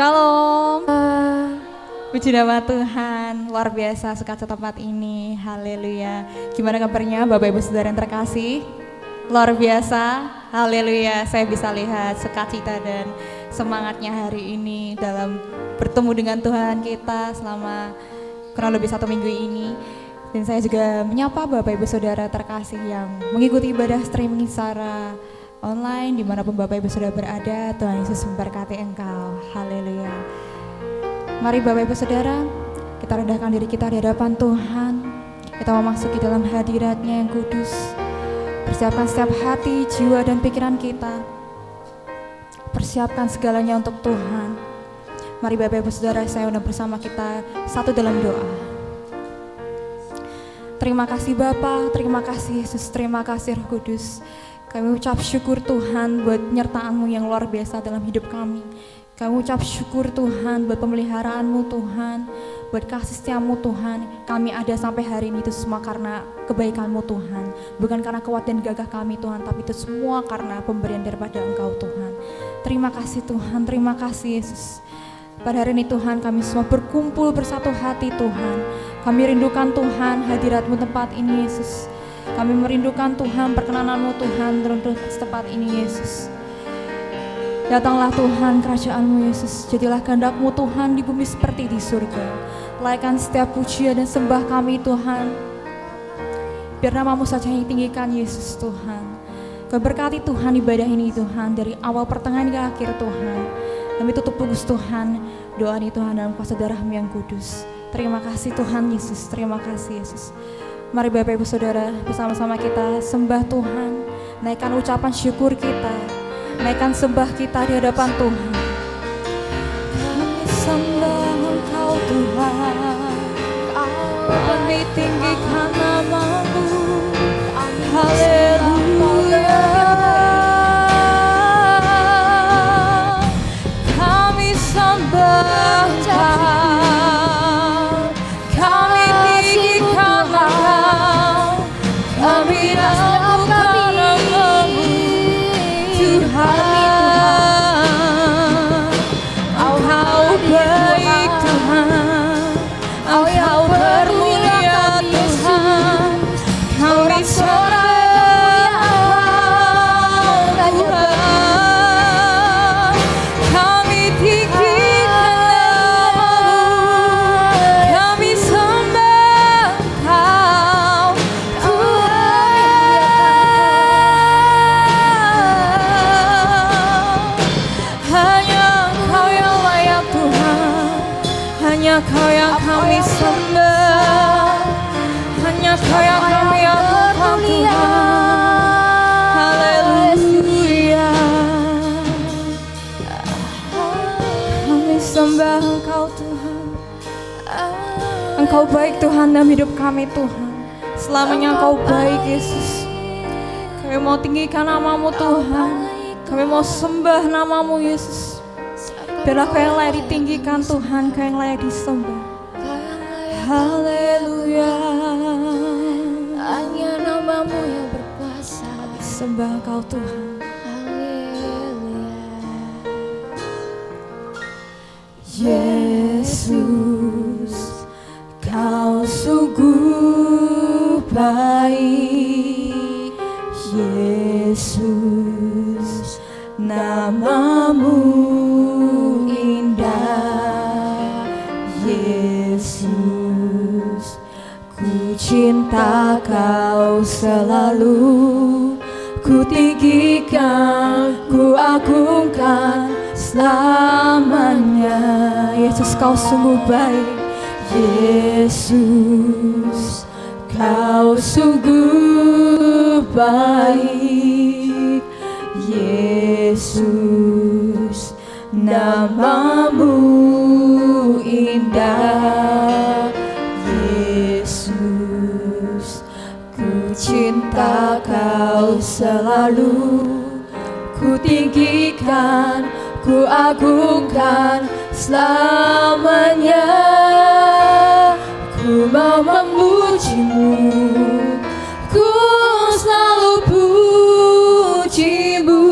Shalom. Puji nama Tuhan, luar biasa sekali tempat ini. Haleluya. Gimana kabarnya Bapak Ibu Saudara yang terkasih? Luar biasa. Haleluya. Saya bisa lihat sukacita dan semangatnya hari ini dalam bertemu dengan Tuhan kita selama kurang lebih 1 minggu ini. Dan saya juga menyapa Bapak Ibu Saudara terkasih yang mengikuti ibadah streaming secara online dimanapun Bapak Ibu Saudara berada. Tuhan Yesus memberkati engkau. Haleluya. Mari Bapak Ibu Saudara, kita rendahkan diri kita di hadapan Tuhan. Kita memasuki dalam hadirat-Nya yang kudus. Persiapkan setiap hati, jiwa dan pikiran kita. Persiapkan segalanya untuk Tuhan. Mari Bapak Ibu Saudara, saya undang bersama kita satu dalam doa. Terima kasih Bapa, terima kasih Yesus, terima kasih Roh Kudus. Kami ucap syukur Tuhan buat penyertaan-Mu yang luar biasa dalam hidup kami. Kami ucap syukur Tuhan buat pemeliharaan-Mu Tuhan, buat kasih setia-Mu Tuhan. Kami ada sampai hari ini itu semua karena kebaikan-Mu Tuhan. Bukan karena kuat dan gagah kami Tuhan, tapi itu semua karena pemberian daripada Engkau Tuhan. Terima kasih Tuhan, terima kasih Yesus. Pada hari ini Tuhan kami semua berkumpul bersatu hati Tuhan. Kami rindukan Tuhan hadirat-Mu tempat ini Yesus. Kami merindukan Tuhan perkenanan-Mu Tuhan dalam tempat ini Yesus. Datanglah Tuhan kerajaan-Mu Yesus. Jadilah kehendak-Mu Tuhan di bumi seperti di surga. Layakan setiap pujian dan sembah kami Tuhan. Biar nama-Mu saja yang ditinggikan Yesus Tuhan. Kau berkati Tuhan ibadah ini Tuhan dari awal pertengahan hingga akhir Tuhan. Kami tutup kudus Tuhan. Doa ini Tuhan dalam kuasa darah-Mu yang kudus. Terima kasih Tuhan Yesus. Terima kasih Yesus. Mari Bapak Ibu Saudara bersama-sama kita sembah Tuhan. Naikkan ucapan syukur kita. Naikkan sembah kita di hadapan Tuhan. Kami sembah Engkau Tuhan. Kami tinggikan nama-Mu. Haleluya. Kami sembah Engkau. Kami tinggikan Engkau. Kami lakukan nama-Mu Tuhan. Engkau baik Tuhan. Engkau bermulia Tuhan. Kami sembah Tuhan. Kami tinggikan nama-Mu. Kami sembah Engkau Hanya Kau yang kami sembah, hanya Kau yang kami agung Tuhan. Haleluya. Kami sembah Engkau Tuhan. Engkau baik Tuhan dalam hidup kami Tuhan. Selamanya Engkau baik Yesus. Kami mau tinggikan nama-Mu Tuhan. Kami mau sembah nama-Mu Yesus. Biarlah Kau yang layak ditinggikan Tuhan, Kau yang layak disembah. Haleluya. Hanya nama-Mu yang berkuasa. Sembah Engkau Tuhan. Haleluya. Yesus, Kau sungguh baik. Yesus, nama-Mu Yesus, ku cinta Kau selalu, ku tinggikan, ku agungkan selamanya. Yesus Kau sungguh baik. Yesus, Kau sungguh baik. Yesus, nama-Mu indah. Yesus, ku cinta Kau selalu, ku tinggikan, ku agungkan selamanya. Ku mau memuji-Mu, ku selalu puji-Mu,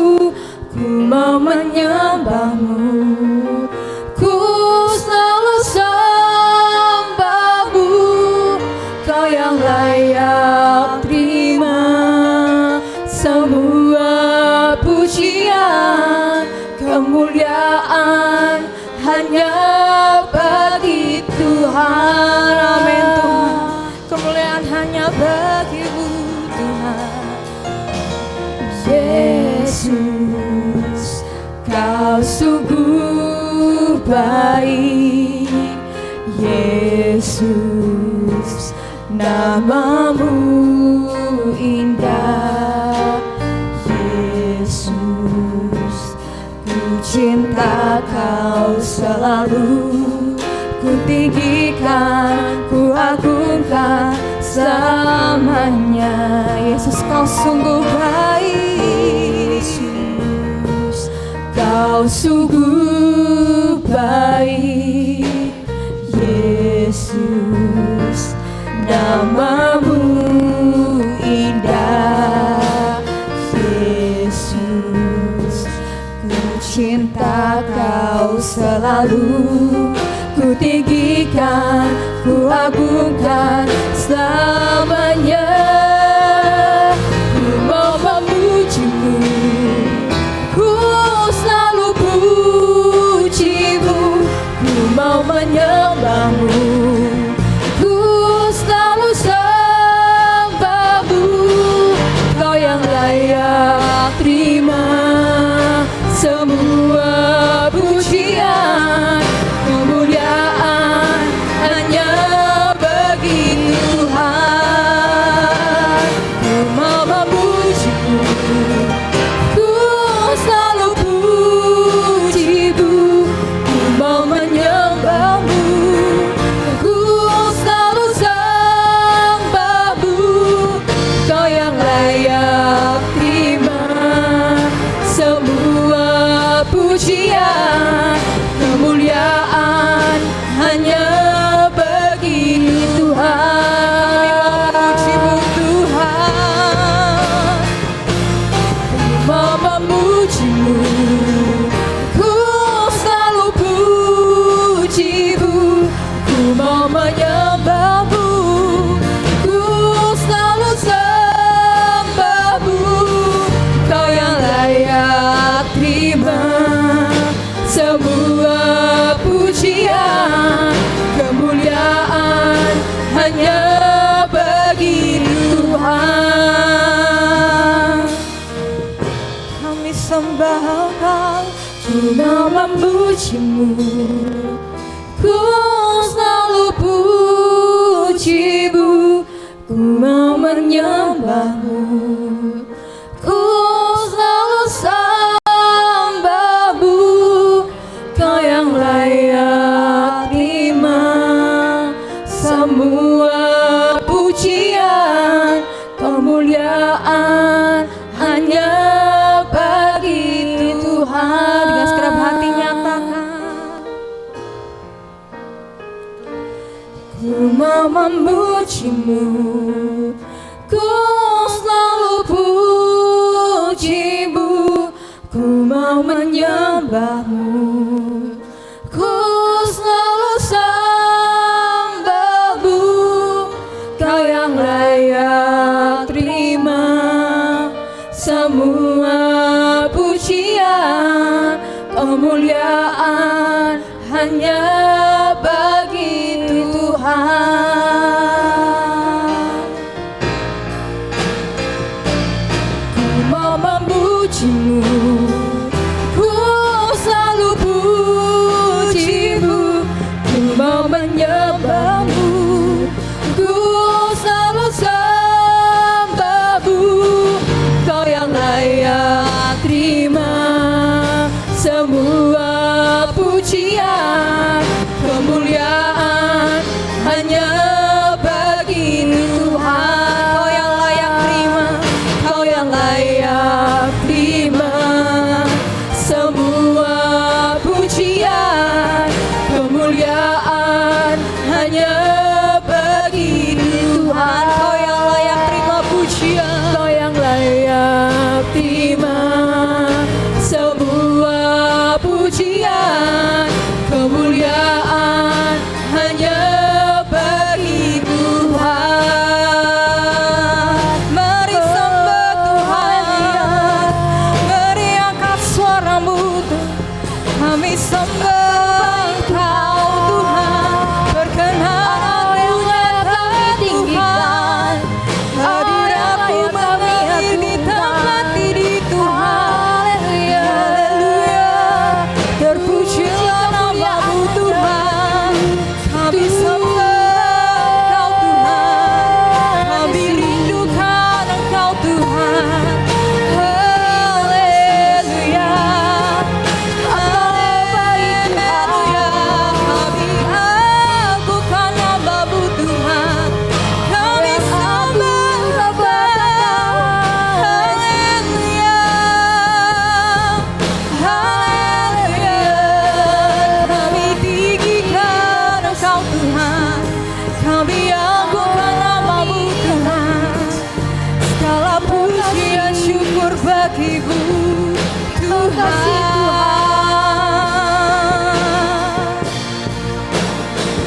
ku mau menyembah-Mu, ku Yesus, namamu indah. Yesus, ku cinta kau selalu, ku tinggikan, ku agungkan selamanya. Yesus, kau sungguh baik. Yesus, kau sungguh baik. Yesus, namamu indah. Yesus, ku cinta kau selalu, ku tinggikan, ku agungkan selamanya. Ku mau memujimu, ku selalu pujimu, ku mau menyembahmu, ku selalu sembahmu. Kau yang layak terima semua pujian, kemuliaan hanya bagi Tuhan. Ku mau memujimu, ku selalu pujimu, ku mau menyembahmu, ku selalu sembahmu. Kau yang layak terima semua pujian, kemuliaan hanya bagi Tuhan. Memujimu Tuhan, ku mau memujimu, ku selalu pujimu, ku mau menyembahmu, ku selalu sembahmu. Kau yang layak terima semua pujian, kemuliaan hanya bagi Tuhan. Kami sembah Engkau, ku mau memujimu, ku selalu pujimu, ku mau menyembahmu, ku selalu sembahmu. Kau yang layak terima semua pujian, kemuliaan hanya bagi Tuhan. Dengan segenap hati nyatakan, ku mau memujimu, ku selalu pujimu, ku mau menyembahmu, ku selalu sembahmu. Kau yang layak terima semua pujian, kemuliaan hanya bagi Tuhan. Ku mau memujimu, ku selalu pujimu, ku mau menyembahmu, ku selalu sembahmu. Kau yang layak terima semua pujian, kemuliaan hanya bagi Tuhan. Kau yang layak terima, kau yang layak terima semua pujian, kemuliaan hanya bagi Tuhan. Kau yang layak terima pujian, kau yang layak terima semua pujian, kemuliaan hanya bagi kami agungkan nama-Mu Tuhan. Segala puji dan syukur bagi-Mu Tuhan.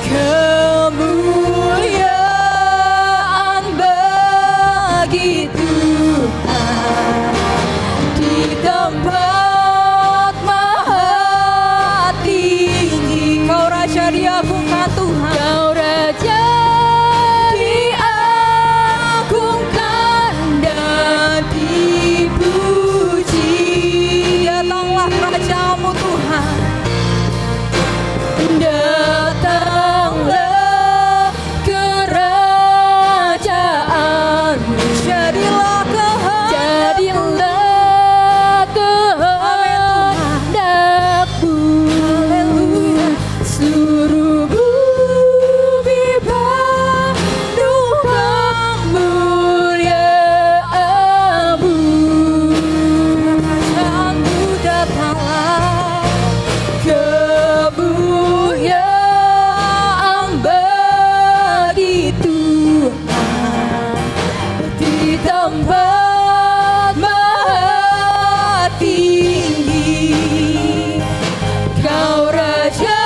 Kemuliaan bagi Tuhan di tempat maha tinggi. Kau Raja diagungkan Tuhan. Kau Raja diagungkan dan dipuji. Datanglah Raja-Mu Tuhan. Datanglah kerajaan-Mu. Jadilah kehendak-Mu. Haleluya. Seluruh bumi penuh kemuliaan-Mu. Kerajaan-Mu datanglah. Kemuliaan bagi Tuhan di tempat maha tinggi. Kau Raja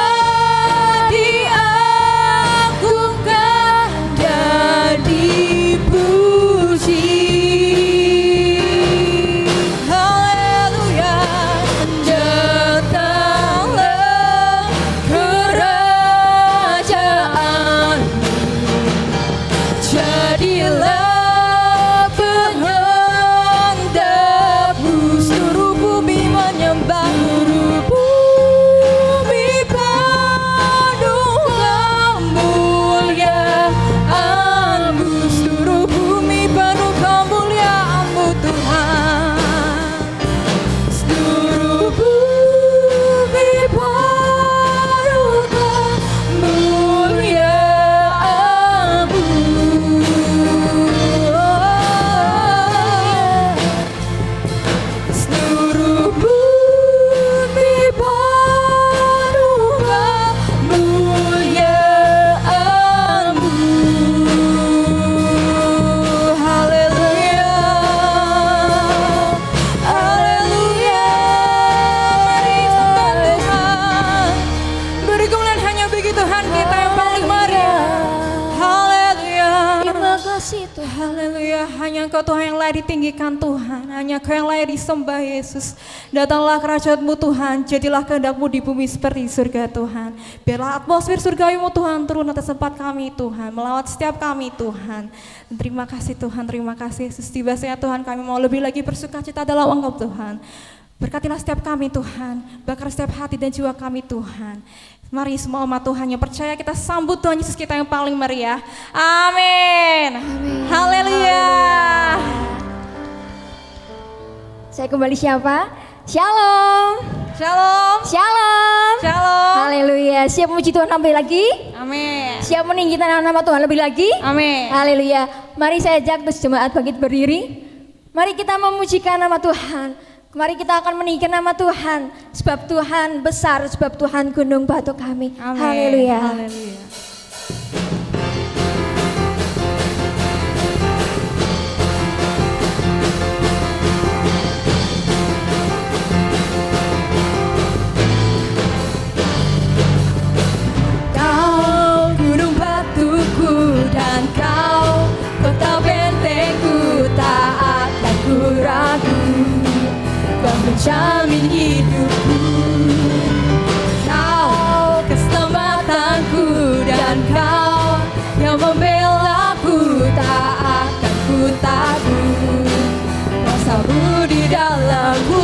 diagungkan dan dipuji. Haleluya. Datanglah kerajaan-Mu. Jadilah kehendak-Mu. Seluruh bumi menyembah. Seluruh bumi penuh kemuliaan-Mu. Seluruh bumi penuh kemuliaan-Mu Tuhan. Seluruh bumi penuh kemuliaan-Mu. Seluruh bumi penuh kemuliaan-Mu. Haleluya. Haleluya. Mari sembah Tuhan. Beri kemuliaan hanya bagi Tuhan kita yang paling meriah. Haleluya. Terima kasih Tuhan. Haleluya. Hanya Engkau Tuhan yang layak ditinggikan Tuhan. Hanya Engkau yang layak disembah Yesus. Datanglah kerajaan-Mu Tuhan. Jadilah kehendak-Mu di bumi seperti di surga Tuhan. Biarlah atmosfer surgawi-Mu Tuhan turun atas tempat kami Tuhan. Melawat setiap kami Tuhan. Terima kasih Tuhan. Terima kasih Yesus. Tiba-tiba Tuhan kami mau lebih lagi bersuka cita dalam Engkau Tuhan. Berkatilah setiap kami Tuhan. Bakar setiap hati dan jiwa kami Tuhan. Mari semua umat Tuhan yang percaya kita sambut Tuhan Yesus kita yang paling meriah. Amin. Haleluya. Saya kembali siapa? Shalom. Shalom. Shalom. Shalom. Haleluya. Siap memuji Tuhan lebih lagi? Amin. Siap meninggikan nama Tuhan lebih lagi? Amin. Haleluya. Mari saya ajak terus jemaat bangkit berdiri. Mari kita memujikan nama Tuhan. Mari kita akan meninggikan nama Tuhan. Sebab Tuhan besar, sebab Tuhan gunung batu kami. Amin. Haleluya. Haleluya. Kau gunung batuku dan Kau kota bentengku, tak akan ku ragu. Kau menjamin hidupku. Kau keselamatanku dan Kau yang membelaku, tak akan ku takut. Kuasa-Mu di dalamku,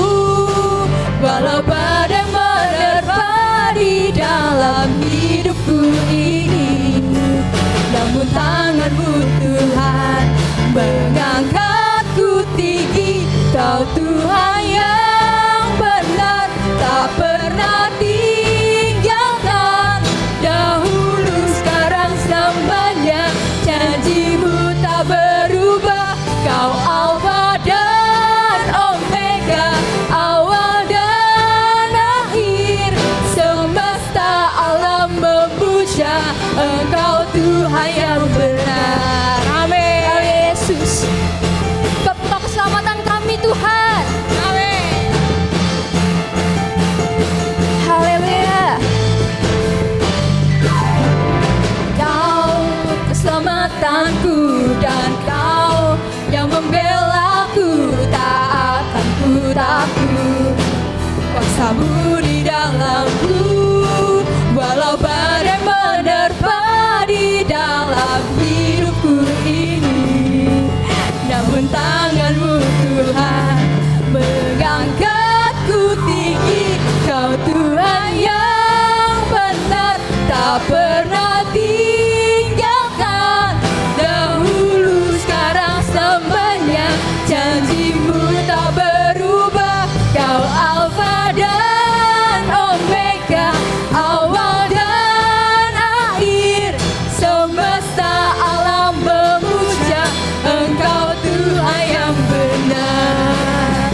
walau badai menerpa di dalam hidupku ini. Namun tangan-Mu Tuhan mengangkatku tinggi. Kau Tuhan yang benar, tak pernah tinggalkan. Dahulu, sekarang, selamanya kekuatanku, dan Kau yang membelaku, tak akan ku takut. Kuasa-Mu di dalamku, walau badai menerpa di dalam hidupku ini, namun tangan-Mu Tuhan mengangkatku tinggi. Kau Tuhan yang benar, tak pernah tinggalkan, dahulu sekarang semuanya, janji-Mu tak berubah. Kau Alfa dan Omega, awal dan akhir, semesta alam memuja Engkau Tuhan yang benar.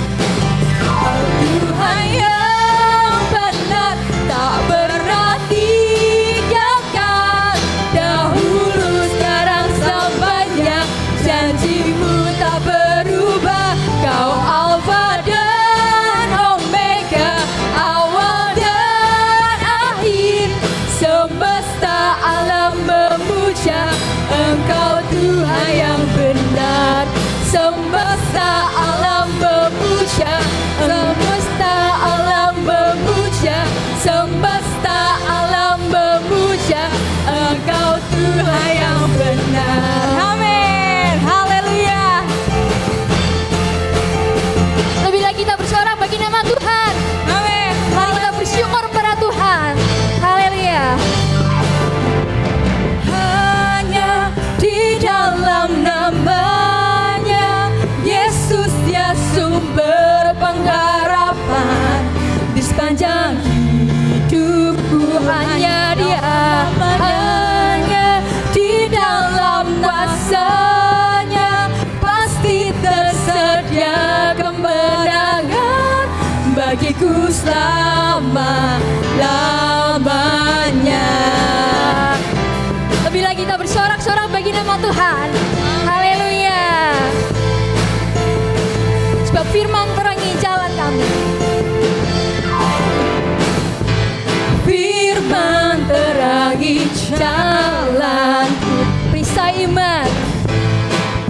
Oh Tuhan yang benar, tak pernah tinggalkan, dahulu sekarang semuanya, janji-Mu tak berubah. Kau Alfa dan Omega, awal dan akhir, semesta alam memuja Engkau Tuhan yang benar. Semesta alam memuja, semesta alam memuja, semesta alam memuja Engkau Tuhan yang benar. Amin, haleluya. Lebih lagi kita bersorak bagi nama Tuhan. Amin. Mari kita bersyukur kepada Tuhan. Haleluya. Hanya di dalam namanya Yesus, dia sumber pengharapan. Di sepanjang hidupku hanya Dia, hanya di dalam kuasa-Nya pasti tersedia kemenangan bagiku selama-lamanya. Lebih lagi kita bersorak-sorak bagi nama Tuhan. Haleluya. Sebab firman terangi jalan kami. Firman terangi jalanku. Perisai iman,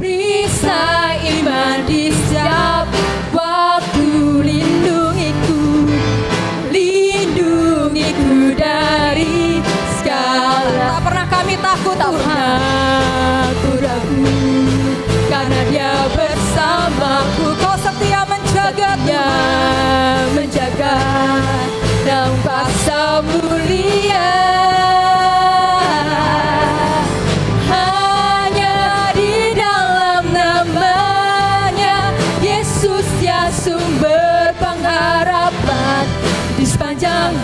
perisai iman di setiap waktu. Lindungiku dari segala. Tak pernah kami takut Tuhan, ku ragu, karena Dia bersamaku. Kau setia menjaganya, menjaga dalam kuasa mulia. Hanya di dalam namanya Yesus, dia sumber pengharapan. Di sepanjang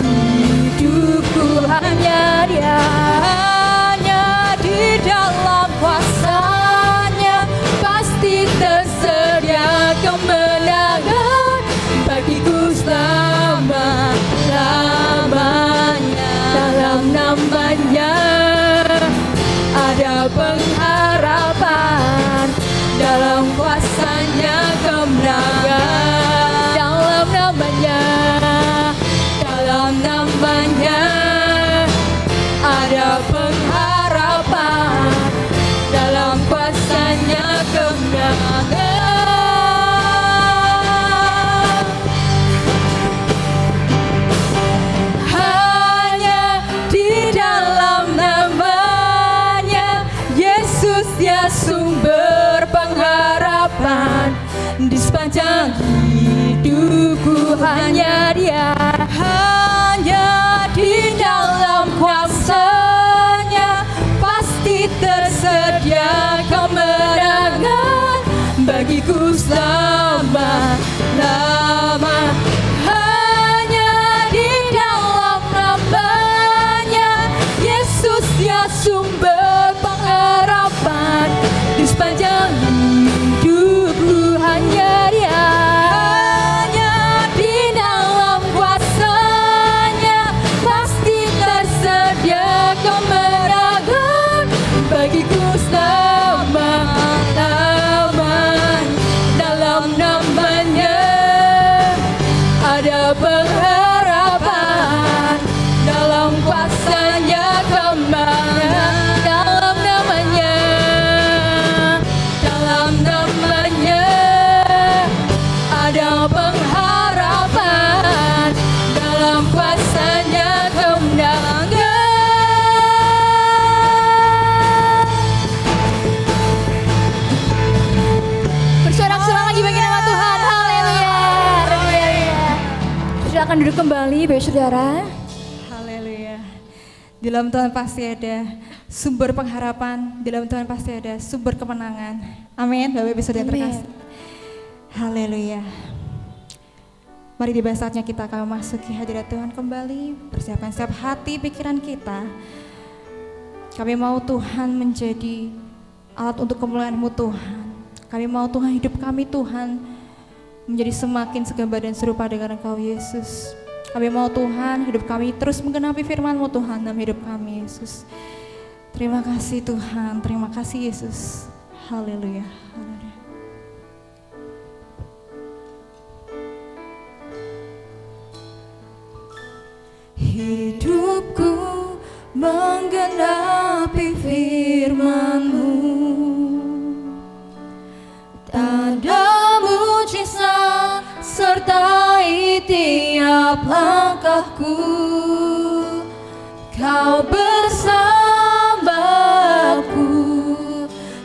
hidupku hanya Dia, hanya di dalam kuasa-Nya pasti tersedia kemenangan bagiku selama-lamanya. Dalam namanya ada pengharapan, dalam kuasa-Nya kemenangan. Dalam namanya, dalam namanya ada pengharapan, dalam kuasa-Nya kemenangan. Hanya di dalam namanya Yesus, dia sumber pengharapan. Di sepanjang hidupku hanya Dia, hanya di dalam kuasa-Nya pasti tersedia kemenangan bagiku selama-lama. Hanya di dalam namanya Yesus, dia sumber pengharapan. Di sepanjang hidupku hanya Dia, hanya di dalam kuasa-Nya pasti tersedia kemenangan bagiku selama-lamanya. Dalam namanya ada pengharapan, dalam kuasa-Nya kemenangan. Dalam namanya silakan duduk kembali Bapak Saudara. Haleluya. Di dalam Tuhan pasti ada sumber pengharapan, di dalam Tuhan pasti ada sumber kemenangan. Amin. Bapak Ibu Saudara terkasih. Haleluya. Mari tiba saatnya kita akan memasuki hadirat Tuhan kembali. Persiapkan setiap hati pikiran kita. Kami mau Tuhan menjadi alat untuk kemuliaan-Mu Tuhan. Kami mau Tuhan hidup kami Tuhan menjadi semakin segambar dan serupa dengan Engkau Yesus. Kami mau Tuhan hidup kami terus menggenapi firman-Mu Tuhan dalam hidup kami Yesus. Terima kasih Tuhan, terima kasih Yesus. Haleluya. Haleluya. Hidupku menggenapi firman-Mu, tanda mujizat sertai tiap langkahku. Kau bersamaku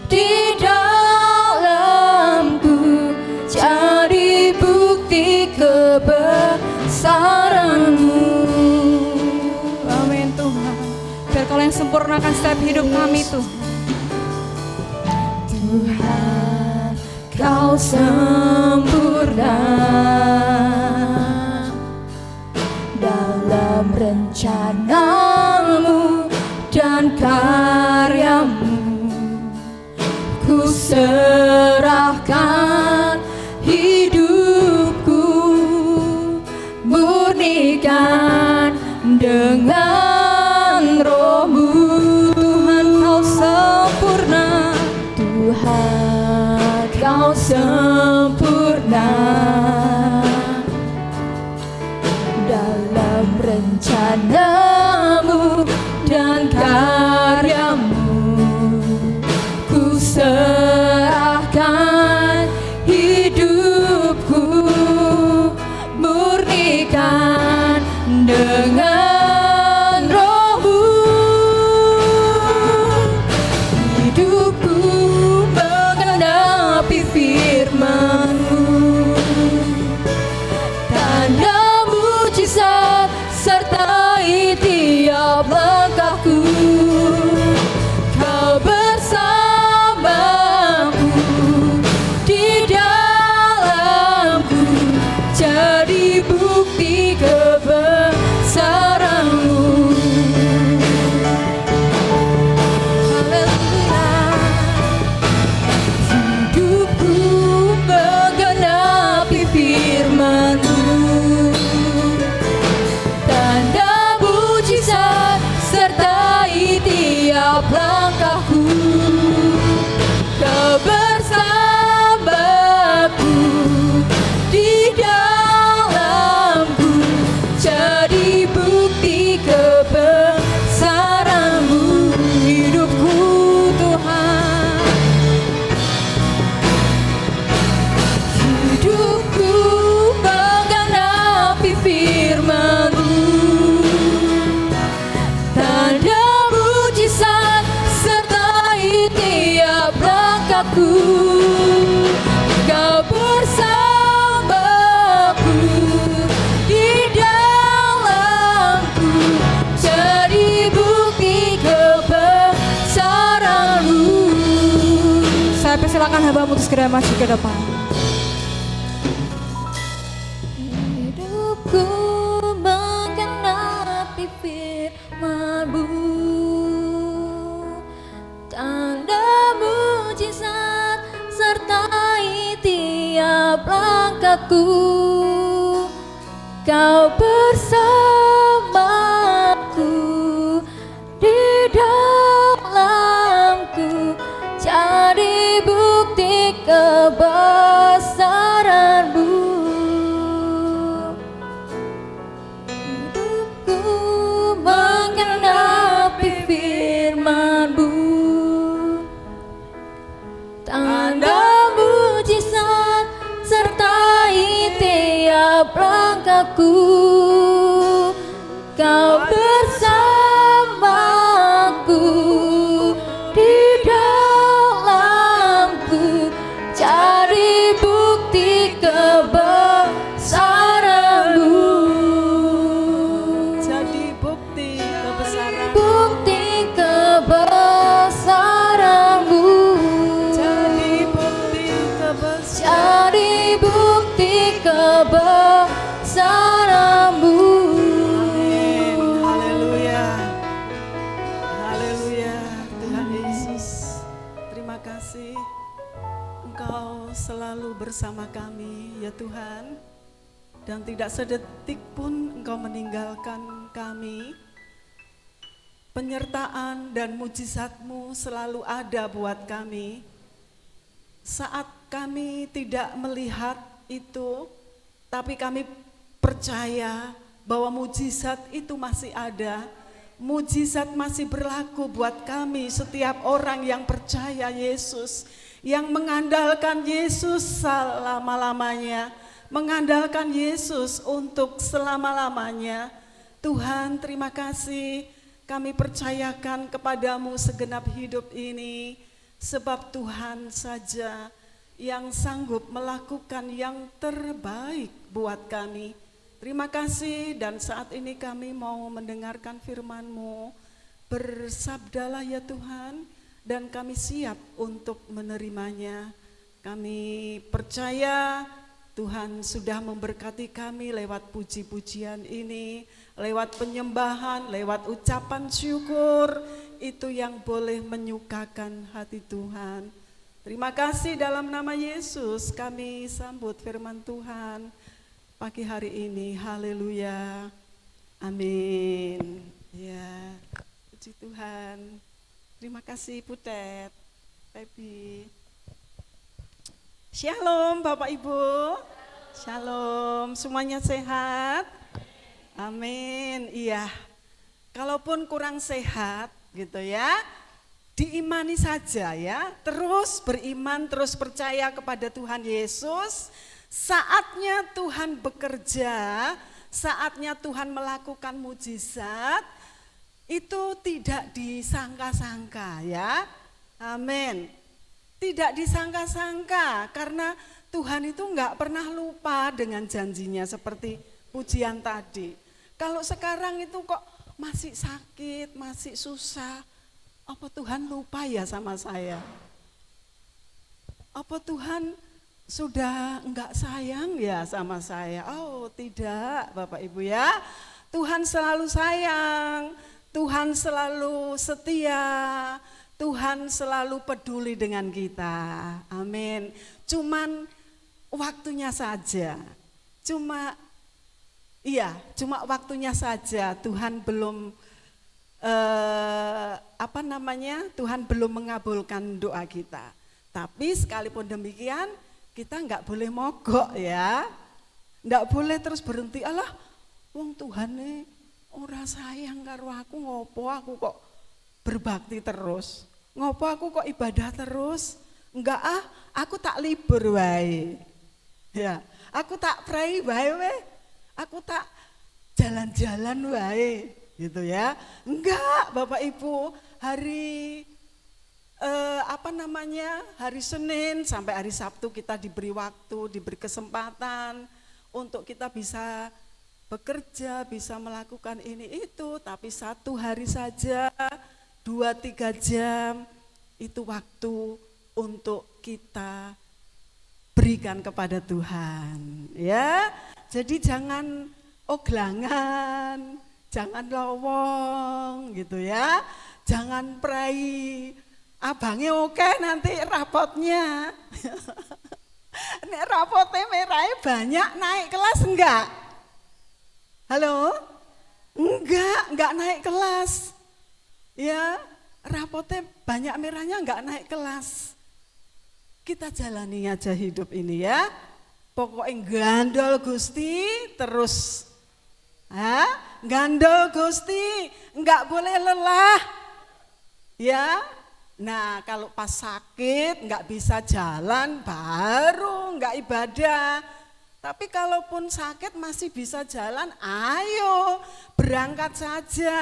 di dalamku, jadi bukti kebesaran-Mu. Amin Tuhan. Biar Kau yang sempurnakan setiap hidup kami Tuhan. Tuhan, Kau sempurna dalam rencana-Mu dan karya-Mu. Ku serahkan hidupku, murnikan dengan Roh-Mu. Tuhan Kau sempurna, Tuhan Kau sempurna dalam rencana-Mu dan karya-Mu. Ku serahkan hidupku, murnikan dengan Roh-Mu. Hidupku menggenapi firman-Mu, tanda mujizat sertai tiap langkahku. Kau bersamaku di dalamku, jadi bukti kebesaran-Mu. Haleluya. Hidupku menggenapi firman-Mu, tanda mujizat sertai tiap langkahku. Kau bersamaku di dalamku, jadi bukti kebesaran-Mu. Hidupku Tuhan, hidupku menggenapi firman-Mu, tanda mujizat sertai tiap langkahku. Kau bersamaku di dalamku, jadi bukti kebesaran-Mu. Saya persilakan hamba-Mu untuk segera maju ke depan. Hidupku menggenapi firman-Mu, tanda mujizat sertai tiap langkahku. Kau bersamaku di dalamku, jadi bukti kebesaran-Mu. Hidupku menggenapi firman-Mu, tanda mujizat sertai tiap langkahku. Kau bersamaku di dalamku, jadi bukti kebesaran-Mu. Engkau selalu bersama kami ya Tuhan, dan tidak sedetik pun Engkau meninggalkan kami. Penyertaan dan mujizat-Mu selalu ada buat kami. Saat kami tidak melihat itu, tapi kami percaya bahwa mujizat itu masih ada. Mujizat masih berlaku buat kami, setiap orang yang percaya Yesus, yang mengandalkan Yesus selama-lamanya, mengandalkan Yesus untuk selama-lamanya. Tuhan, terima kasih. Kami percayakan kepadamu segenap hidup ini, sebab Tuhan saja yang sanggup melakukan yang terbaik buat kami. Terima kasih, dan saat ini kami mau mendengarkan firman-Mu. Bersabdalah ya Tuhan, dan kami siap untuk menerimanya. Kami percaya Tuhan sudah memberkati kami lewat puji-pujian ini, lewat penyembahan, lewat ucapan syukur, itu yang boleh menyukakan hati Tuhan. Terima kasih, dalam nama Yesus kami sambut firman Tuhan pagi hari ini. Haleluya. Amin. Ya, puji Tuhan. Terima kasih Butet, Pepi. Shalom Bapak Ibu. Shalom, semuanya sehat? Amin. Iya. Kalaupun kurang sehat gitu ya, diimani saja ya. Terus beriman, terus percaya kepada Tuhan Yesus. Saatnya Tuhan bekerja, saatnya Tuhan melakukan mujizat, itu tidak disangka-sangka ya. Amin. Tidak disangka-sangka, karena Tuhan itu enggak pernah lupa dengan janjinya seperti pujian tadi. Kalau sekarang itu kok masih sakit, masih susah, apa Tuhan lupa ya sama saya? Apa Tuhan sudah enggak sayang ya sama saya? Oh tidak Bapak Ibu ya, Tuhan selalu sayang, Tuhan selalu setia, Tuhan selalu peduli dengan kita. Amin. Cuman waktunya saja. Cuma waktunya saja. Tuhan belum Tuhan belum mengabulkan doa kita. Tapi sekalipun demikian, kita enggak boleh mogok ya. Enggak boleh terus berhenti, alah wong Tuhan nih ora sayang karo aku, ngopo aku kok berbakti terus. Ngopo aku kok ibadah terus? Enggak aku tak libur wae. Ya, aku tak pray wae. Aku tak jalan-jalan wae, gitu ya. Enggak, Bapak Ibu, hari hari Senin sampai hari Sabtu kita diberi waktu, diberi kesempatan untuk kita bisa bekerja, bisa melakukan ini itu, tapi satu hari saja 2-3 jam itu waktu untuk kita berikan kepada Tuhan ya. Jadi jangan oglangan, jangan lowong gitu ya. Jangan prai abangnya oke nanti rapotnya. Nek rapotnya merahnya banyak, naik kelas enggak? Halo? Enggak naik kelas. Ya, rapotnya banyak merahnya enggak naik kelas. Kita jalani aja hidup ini ya. Pokoknya gandol Gusti terus. Gandol Gusti, enggak boleh lelah. Ya. Nah, kalau pas sakit enggak bisa jalan baru enggak ibadah. Tapi kalaupun sakit masih bisa jalan, ayo berangkat saja.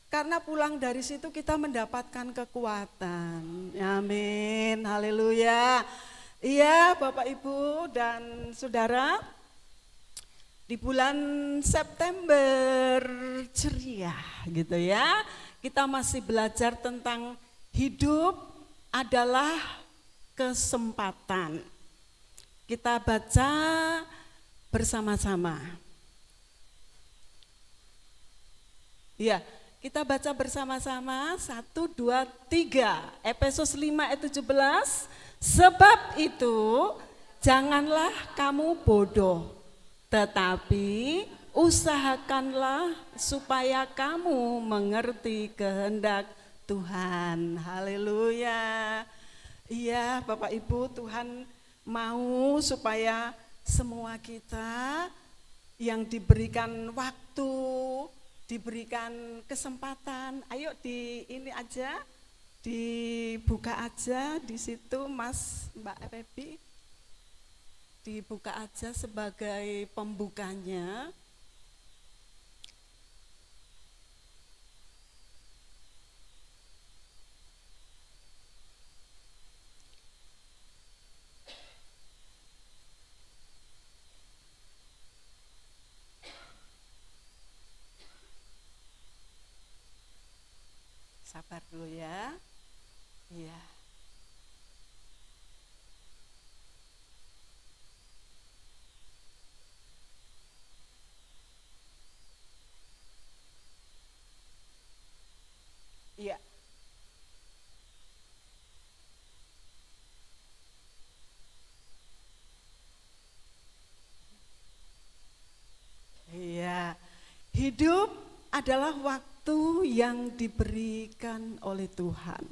Karena pulang dari situ kita mendapatkan kekuatan. Amin, haleluya. Iya Bapak Ibu dan Saudara, di bulan September ceria gitu ya. Kita masih belajar tentang hidup adalah kesempatan. Kita baca bersama-sama. Iya. Kita baca bersama-sama 1, 2, 3. Efesus 5 ayat 17 Sebab itu janganlah kamu bodoh, tetapi usahakanlah supaya kamu mengerti kehendak Tuhan. Haleluya. Iya Bapak Ibu, Tuhan mau supaya semua kita yang diberikan waktu, diberikan kesempatan, ayo di ini aja, dibuka aja di situ Mas Mbak Rebi, dibuka aja sebagai pembukanya. Sabar dulu ya. Iya. Iya. Iya. Hidup adalah waktu yang diberikan oleh Tuhan.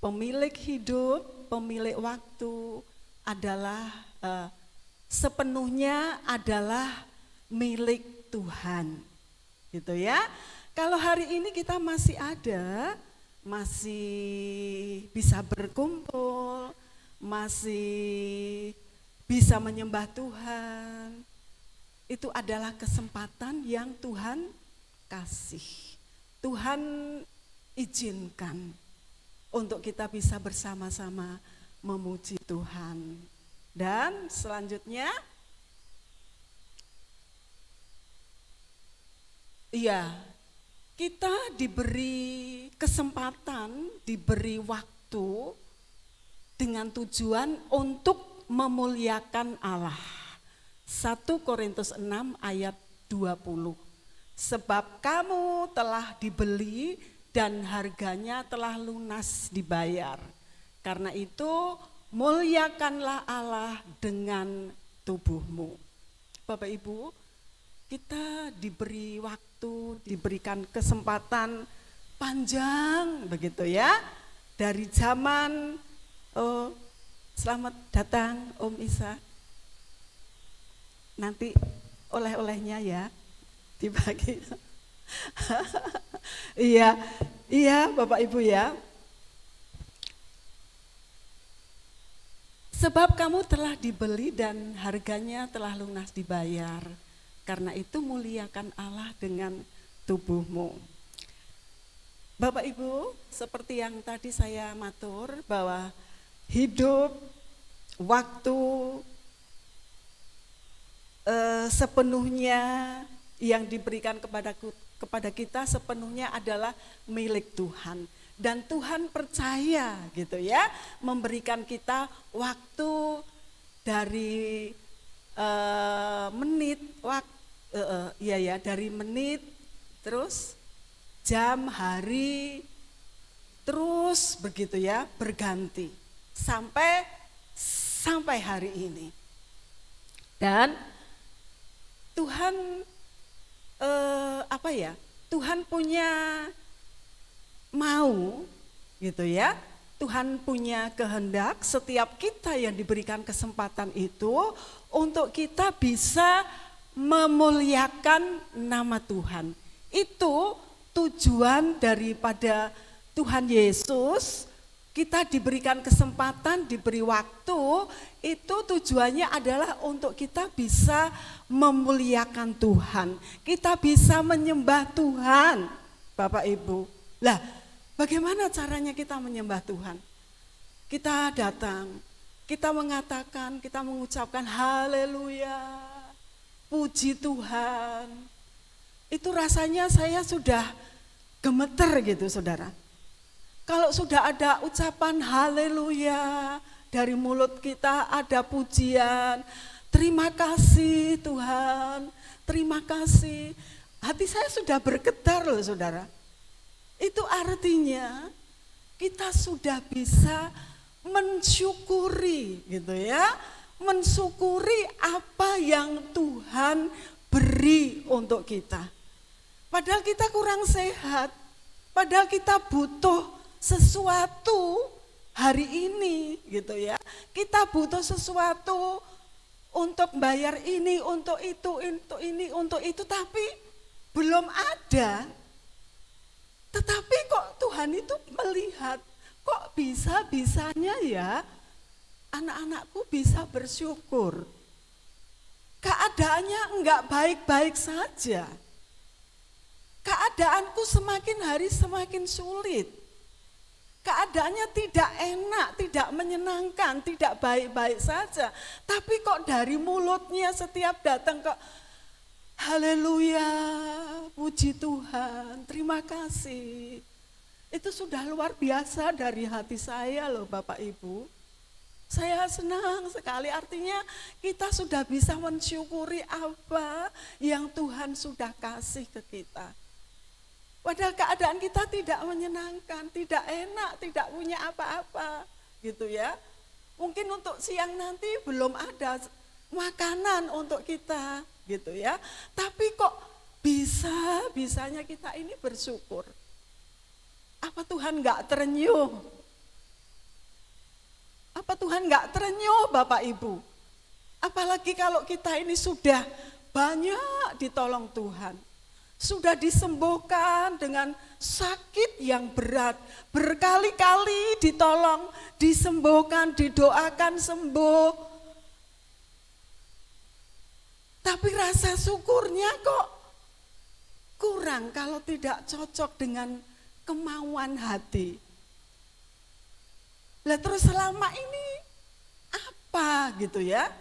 Pemilik hidup, pemilik waktu adalah sepenuhnya adalah milik Tuhan. Gitu ya. Kalau hari ini kita masih ada, masih bisa berkumpul, masih bisa menyembah Tuhan, itu adalah kesempatan yang Tuhan kasih. Tuhan izinkan untuk kita bisa bersama-sama memuji Tuhan. Dan selanjutnya, iya, kita diberi kesempatan, diberi waktu dengan tujuan untuk memuliakan Allah. 1 Korintus 6 ayat 20. Sebab kamu telah dibeli dan harganya telah lunas dibayar. Karena itu muliakanlah Allah dengan tubuhmu. Bapak Ibu, kita diberi waktu, diberikan kesempatan panjang begitu ya. Dari zaman, selamat datang Om Isa. Nanti oleh-olehnya ya dibagi. Iya Bapak Ibu ya. Sebab kamu telah dibeli dan harganya telah lunas dibayar. Karena itu muliakan Allah dengan tubuhmu. Bapak Ibu, seperti yang tadi saya matur bahwa hidup, waktu sepenuhnya yang diberikan kepada kita sepenuhnya adalah milik Tuhan. Dan Tuhan percaya gitu ya, memberikan kita waktu dari menit, dari menit, terus jam, hari, terus begitu ya, berganti sampai hari ini. Dan Tuhan Tuhan punya mau gitu ya. Tuhan punya kehendak setiap kita yang diberikan kesempatan itu untuk kita bisa memuliakan nama Tuhan. Itu tujuan daripada Tuhan Yesus. Kita diberikan kesempatan, diberi waktu, itu tujuannya adalah untuk kita bisa memuliakan Tuhan. Kita bisa menyembah Tuhan, Bapak Ibu. Lah, bagaimana caranya kita menyembah Tuhan? Kita datang, kita mengatakan, kita mengucapkan haleluya, puji Tuhan. Itu rasanya saya sudah gemeter gitu saudara. Kalau sudah ada ucapan haleluya, dari mulut kita ada pujian, terima kasih Tuhan, terima kasih. Hati saya sudah bergetar loh saudara. Itu artinya kita sudah bisa mensyukuri gitu ya. Mensyukuri apa yang Tuhan beri untuk kita. Padahal kita kurang sehat, padahal kita butuh sesuatu hari ini gitu ya. Kita butuh sesuatu untuk bayar ini, untuk itu, untuk ini, untuk itu, tapi belum ada. Tetapi kok Tuhan itu melihat, kok bisa-bisanya ya anak-anakku bisa bersyukur. Keadaannya enggak baik-baik saja. Keadaanku semakin hari semakin sulit. Keadaannya tidak enak, tidak menyenangkan, tidak baik-baik saja. Tapi kok dari mulutnya setiap datang kok haleluya, puji Tuhan, terima kasih. Itu sudah luar biasa dari hati saya loh Bapak Ibu. Saya senang sekali, artinya kita sudah bisa mensyukuri apa yang Tuhan sudah kasih ke kita. Padahal keadaan kita tidak menyenangkan, tidak enak, tidak punya apa-apa gitu ya. Mungkin untuk siang nanti belum ada makanan untuk kita gitu ya. Tapi kok bisanya kita ini bersyukur. Apa Tuhan enggak terenyuh? Apa Tuhan enggak terenyuh Bapak Ibu? Apalagi kalau kita ini sudah banyak ditolong Tuhan. Sudah disembuhkan dengan sakit yang berat. Berkali-kali ditolong, disembuhkan, didoakan sembuh. Tapi rasa syukurnya kok kurang kalau tidak cocok dengan kemauan hati. Lah terus selama ini apa gitu ya?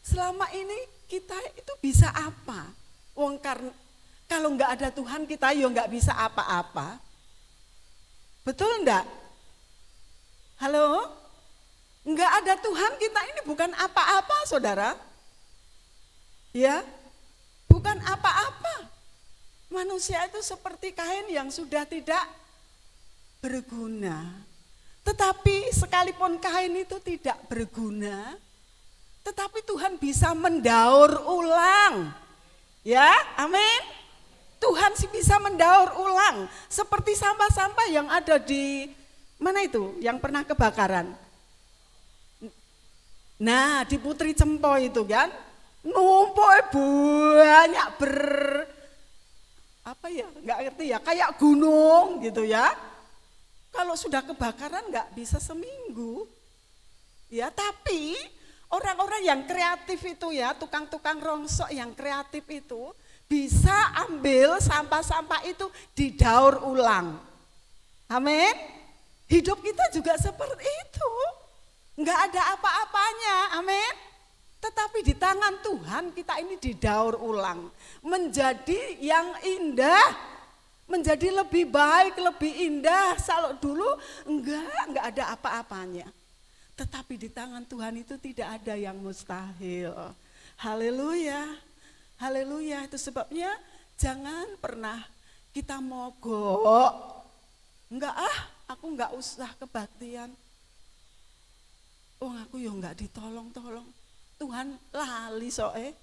Selama ini kita itu bisa apa? Wong karena kalau enggak ada Tuhan kita ya enggak bisa apa-apa. Betul enggak? Halo? Enggak ada Tuhan kita ini bukan apa-apa saudara. Ya, bukan apa-apa. Manusia itu seperti kain yang sudah tidak berguna. Tetapi sekalipun kain itu tidak berguna, tetapi Tuhan bisa mendaur ulang. Ya, amin. Tuhan sih bisa mendaur ulang. Seperti sampah-sampah yang ada di, mana itu, yang pernah kebakaran. Nah, di Putri Cempo itu kan, numpuk banyak apa ya, nggak ngerti ya, kayak gunung gitu ya. Kalau sudah kebakaran nggak bisa seminggu, ya. Tapi orang-orang yang kreatif itu ya, tukang-tukang rongsok yang kreatif itu bisa ambil sampah-sampah itu didaur ulang. Amin. Hidup kita juga seperti itu, nggak ada apa-apanya. Amin. Tetapi di tangan Tuhan kita ini didaur ulang menjadi yang indah. Menjadi lebih baik, lebih indah. Kalau dulu enggak ada apa-apanya. Tetapi di tangan Tuhan itu tidak ada yang mustahil. Haleluya. Haleluya. Itu sebabnya jangan pernah kita mogok. Aku enggak usah kebaktian. Aku ya enggak ditolong-tolong. Tuhan lali soe.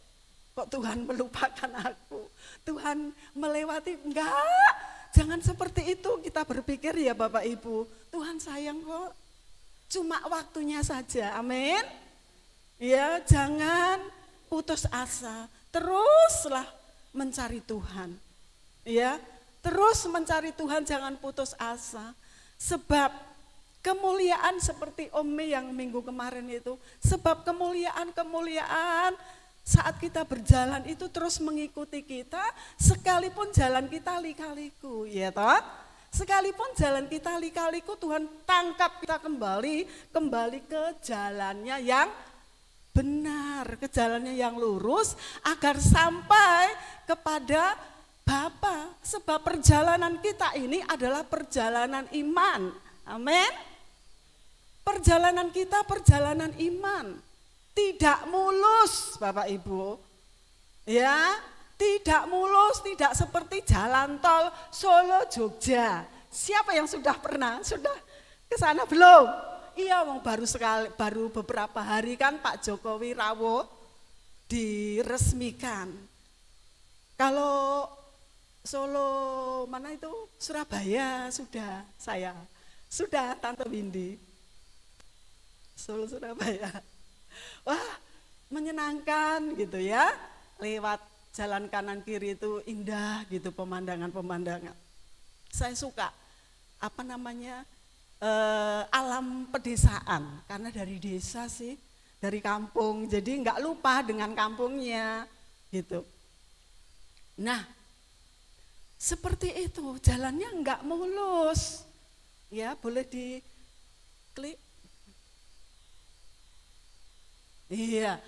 Kok Tuhan melupakan aku, Tuhan melewati, enggak, jangan seperti itu kita berpikir ya Bapak Ibu. Tuhan sayang kok, cuma waktunya saja, amin. Ya, jangan putus asa, teruslah mencari Tuhan. Ya, terus mencari Tuhan, jangan putus asa. Sebab kemuliaan seperti Ome yang minggu kemarin itu, sebab kemuliaan saat kita berjalan itu terus mengikuti kita, sekalipun jalan kita lika-liku, ya toh? Sekalipun jalan kita lika-liku, Tuhan tangkap kita kembali ke jalannya yang benar, ke jalannya yang lurus, agar sampai kepada Bapa. Sebab perjalanan kita ini adalah perjalanan iman, amin. Perjalanan kita perjalanan iman. Tidak mulus Bapak Ibu, ya, tidak mulus, tidak seperti jalan tol Solo Jogja. Siapa yang sudah pernah, sudah ke sana belum? Iya, wong baru beberapa hari kan Pak Jokowi rawuh diresmikan. Kalau Solo mana itu Surabaya sudah Tante Windy. Solo Surabaya. Wah, menyenangkan gitu ya. Lewat jalan kanan kiri itu indah gitu pemandangan-pemandangan. Saya suka alam pedesaan karena dari desa sih, dari kampung. Jadi nggak lupa dengan kampungnya gitu. Nah, seperti itu, jalannya nggak mulus. Ya, boleh diklik. Iya,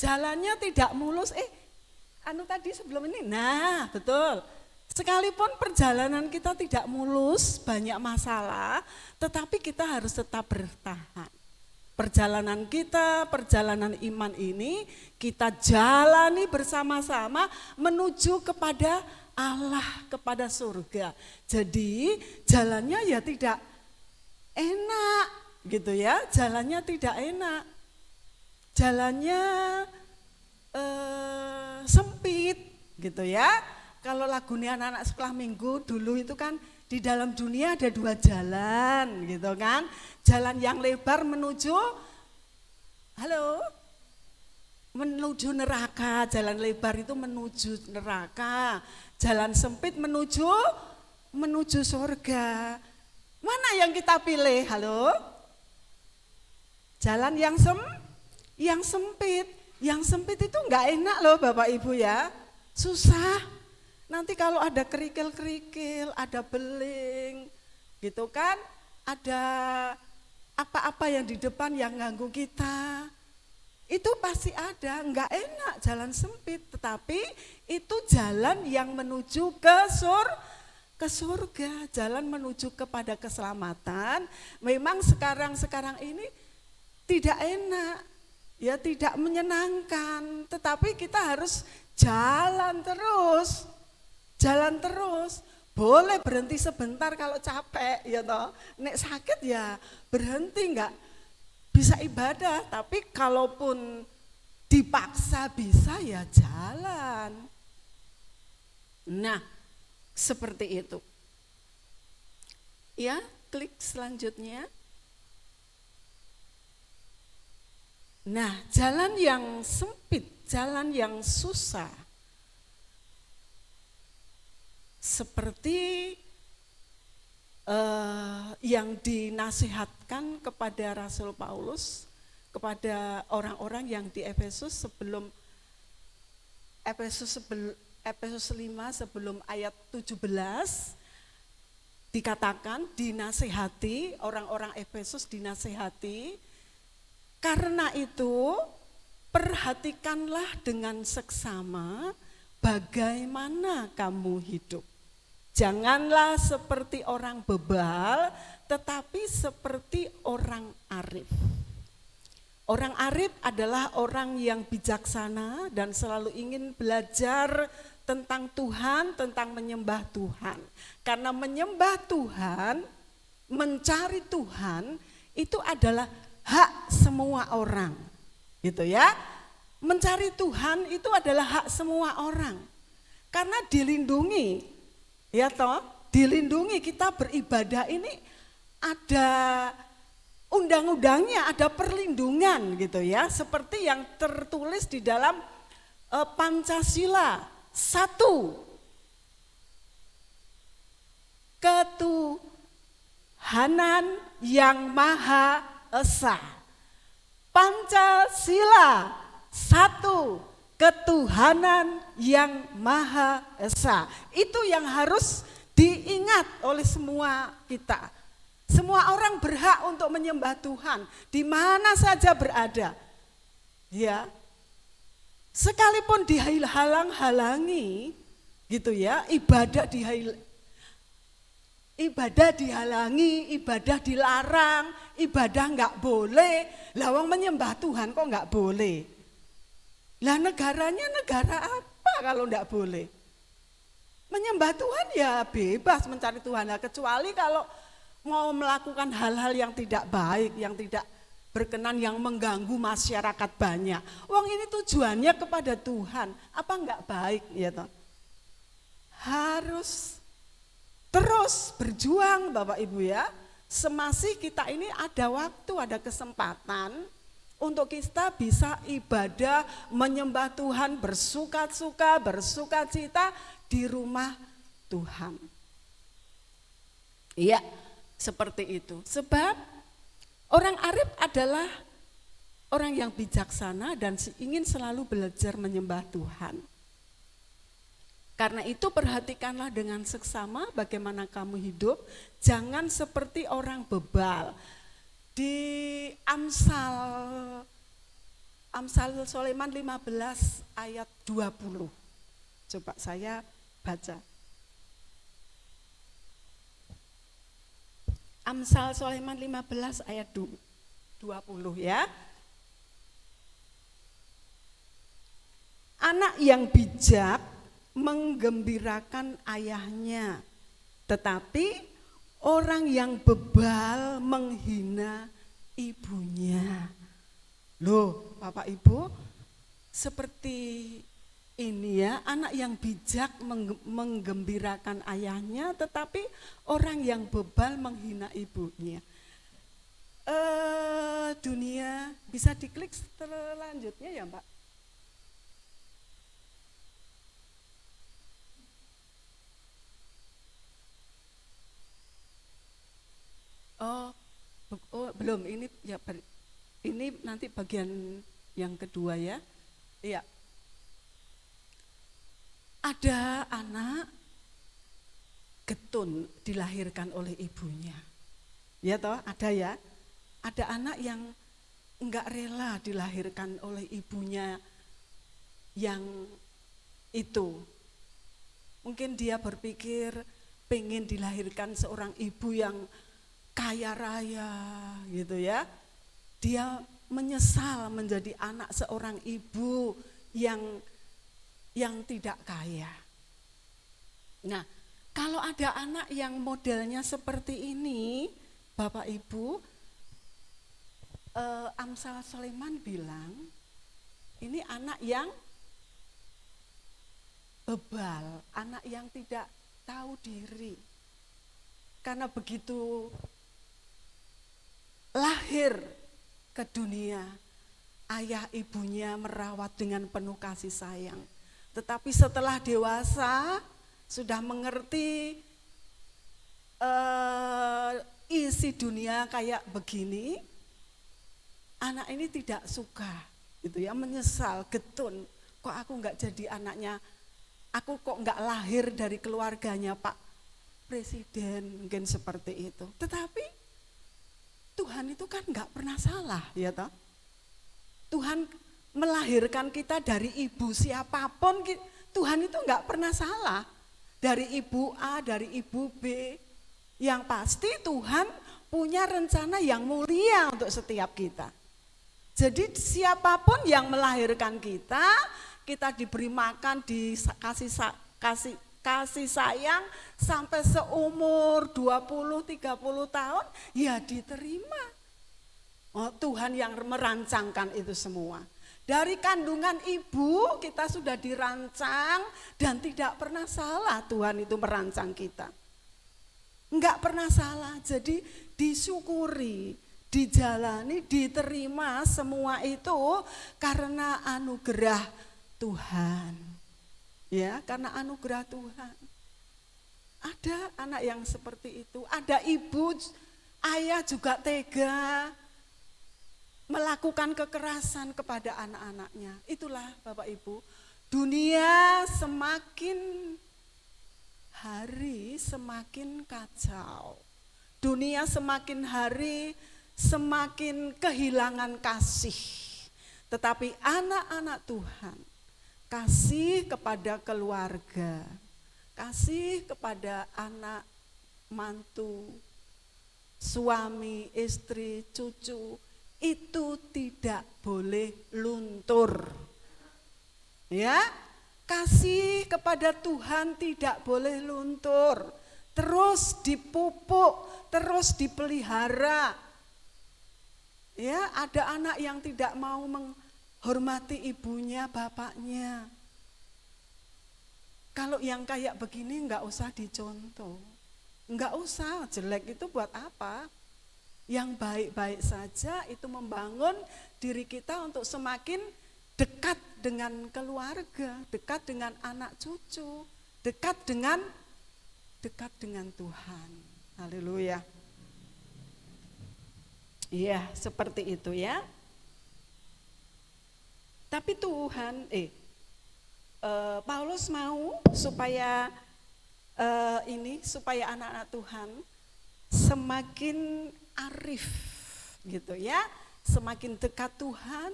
jalannya tidak mulus. Tadi sebelum ini, nah betul. Sekalipun perjalanan kita tidak mulus, banyak masalah, tetapi kita harus tetap bertahan. Perjalanan kita, perjalanan iman ini kita jalani bersama-sama menuju kepada Allah, kepada surga. Jadi jalannya ya tidak enak gitu ya, jalannya tidak enak. Jalannya sempit gitu ya. Kalau lagunya anak-anak sekolah minggu dulu itu kan di dalam dunia ada 2 jalan gitu kan. Jalan yang lebar menuju menuju neraka, jalan lebar itu menuju neraka. Jalan sempit menuju surga. Mana yang kita pilih? Halo? Jalan yang sempit. Yang sempit itu enggak enak loh Bapak Ibu ya. Susah. Nanti kalau ada kerikil-kerikil, ada beling, gitu kan, ada apa-apa yang di depan yang ganggu kita, itu pasti ada, enggak enak jalan sempit, tetapi itu jalan yang menuju ke surga, jalan menuju kepada keselamatan. Memang sekarang ini tidak enak, ya tidak menyenangkan, tetapi kita harus jalan terus. Boleh berhenti sebentar kalau capek ya toh. Nek sakit ya berhenti, enggak bisa ibadah, tapi kalaupun dipaksa bisa ya jalan. Nah, seperti itu. Ya, klik selanjutnya. Nah, jalan yang sempit, jalan yang susah. Seperti yang dinasihatkan kepada Rasul Paulus, kepada orang-orang yang di Efesus Efesus 5 sebelum ayat 17, dikatakan dinasihati, orang-orang Efesus dinasihati, karena itu perhatikanlah dengan seksama bagaimana kamu hidup. Janganlah seperti orang bebal, tetapi seperti orang arif. Orang arif adalah orang yang bijaksana dan selalu ingin belajar tentang Tuhan, tentang menyembah Tuhan. Karena menyembah Tuhan, mencari Tuhan, itu adalah hak semua orang. Gitu ya. Mencari Tuhan itu adalah hak semua orang. Karena dilindungi. Ya toh, dilindungi, kita beribadah ini ada undang-undangnya, ada perlindungan gitu ya, seperti yang tertulis di dalam Pancasila 1. Ketuhanan yang Maha Esa. Pancasila 1. Ketuhanan yang Maha Esa. Itu yang harus diingat oleh semua kita. Semua orang berhak untuk menyembah Tuhan di mana saja berada. Ya. Sekalipun dihalang-halangi gitu ya, ibadah dihalangi, ibadah dilarang, ibadah enggak boleh. Lah wong menyembah Tuhan kok enggak boleh? Lah negaranya negara apa kalau enggak boleh? Menyembah Tuhan ya bebas mencari Tuhan, nah, kecuali kalau mau melakukan hal-hal yang tidak baik, yang tidak berkenan, yang mengganggu masyarakat banyak. Wong ini tujuannya kepada Tuhan, apa enggak baik ya toh? Harus terus berjuang Bapak Ibu ya. Semasih kita ini ada waktu, ada kesempatan untuk kita bisa ibadah, menyembah Tuhan, bersuka-suka, bersukacita di rumah Tuhan. Iya, seperti itu. Sebab orang Arab adalah orang yang bijaksana dan ingin selalu belajar menyembah Tuhan. Karena itu perhatikanlah dengan seksama bagaimana kamu hidup, jangan seperti orang bebal. Di Amsal Sulaiman 15 ayat 20. Coba saya baca. Amsal Sulaiman 15 ayat 20 ya. Anak yang bijak menggembirakan ayahnya, tetapi orang yang bebal menghina ibunya. Loh, Bapak Ibu, seperti ini ya, anak yang bijak menggembirakan ayahnya, tetapi orang yang bebal menghina ibunya. Dunia, bisa diklik selanjutnya ya Mbak? Oh, belum, ini ya, ini nanti bagian yang kedua ya. Iya. Ada anak getun dilahirkan oleh ibunya. Ya toh, ada ya. Ada anak yang enggak rela dilahirkan oleh ibunya yang itu. Mungkin dia berpikir pengen dilahirkan seorang ibu yang kaya raya gitu ya. Dia menyesal menjadi anak seorang ibu yang tidak kaya. Nah, kalau ada anak yang modelnya seperti ini, Bapak Ibu, Amsal Sulaiman bilang, ini anak yang bebal, anak yang tidak tahu diri. Karena begitu lahir ke dunia, ayah ibunya merawat dengan penuh kasih sayang. Tetapi setelah dewasa, sudah mengerti isi dunia kayak begini, anak ini tidak suka, gitu ya, menyesal, getun. Kok aku enggak jadi anaknya, aku kok enggak lahir dari keluarganya Pak Presiden, mungkin seperti itu. Tetapi Tuhan itu kan enggak pernah salah, ya toh. Tuhan melahirkan kita dari ibu siapapun, Tuhan itu enggak pernah salah. Dari ibu A, dari ibu B, yang pasti Tuhan punya rencana yang mulia untuk setiap kita. Jadi siapapun yang melahirkan kita, kita diberi makan, kasih sayang sampai seumur 20-30 tahun, ya diterima. Oh, Tuhan yang merancangkan itu semua. Dari kandungan ibu kita sudah dirancang dan tidak pernah salah Tuhan itu merancang kita. Enggak pernah salah, jadi disyukuri, dijalani, diterima semua itu karena anugerah Tuhan. Ya, karena anugerah Tuhan. Ada anak yang seperti itu, ada ibu, ayah juga tega melakukan kekerasan kepada anak-anaknya. Itulah Bapak Ibu, dunia semakin hari semakin kacau. Dunia semakin hari semakin kehilangan kasih. Tetapi anak-anak Tuhan, kasih kepada keluarga, kasih kepada anak, mantu, suami, istri, cucu, itu tidak boleh luntur. Ya, kasih kepada Tuhan tidak boleh luntur. terus dipupuk, terus dipelihara. Ya, ada anak yang tidak mau menghormati ibunya, bapaknya. Kalau yang kayak begini enggak usah dicontoh. Enggak usah, jelek itu buat apa? Yang baik-baik saja itu membangun diri kita untuk semakin dekat dengan keluarga, dekat dengan anak cucu, dekat dengan Tuhan. Haleluya. Iya, seperti itu ya. Tapi Tuhan, Paulus mau supaya supaya anak-anak Tuhan semakin arif gitu ya, semakin dekat Tuhan,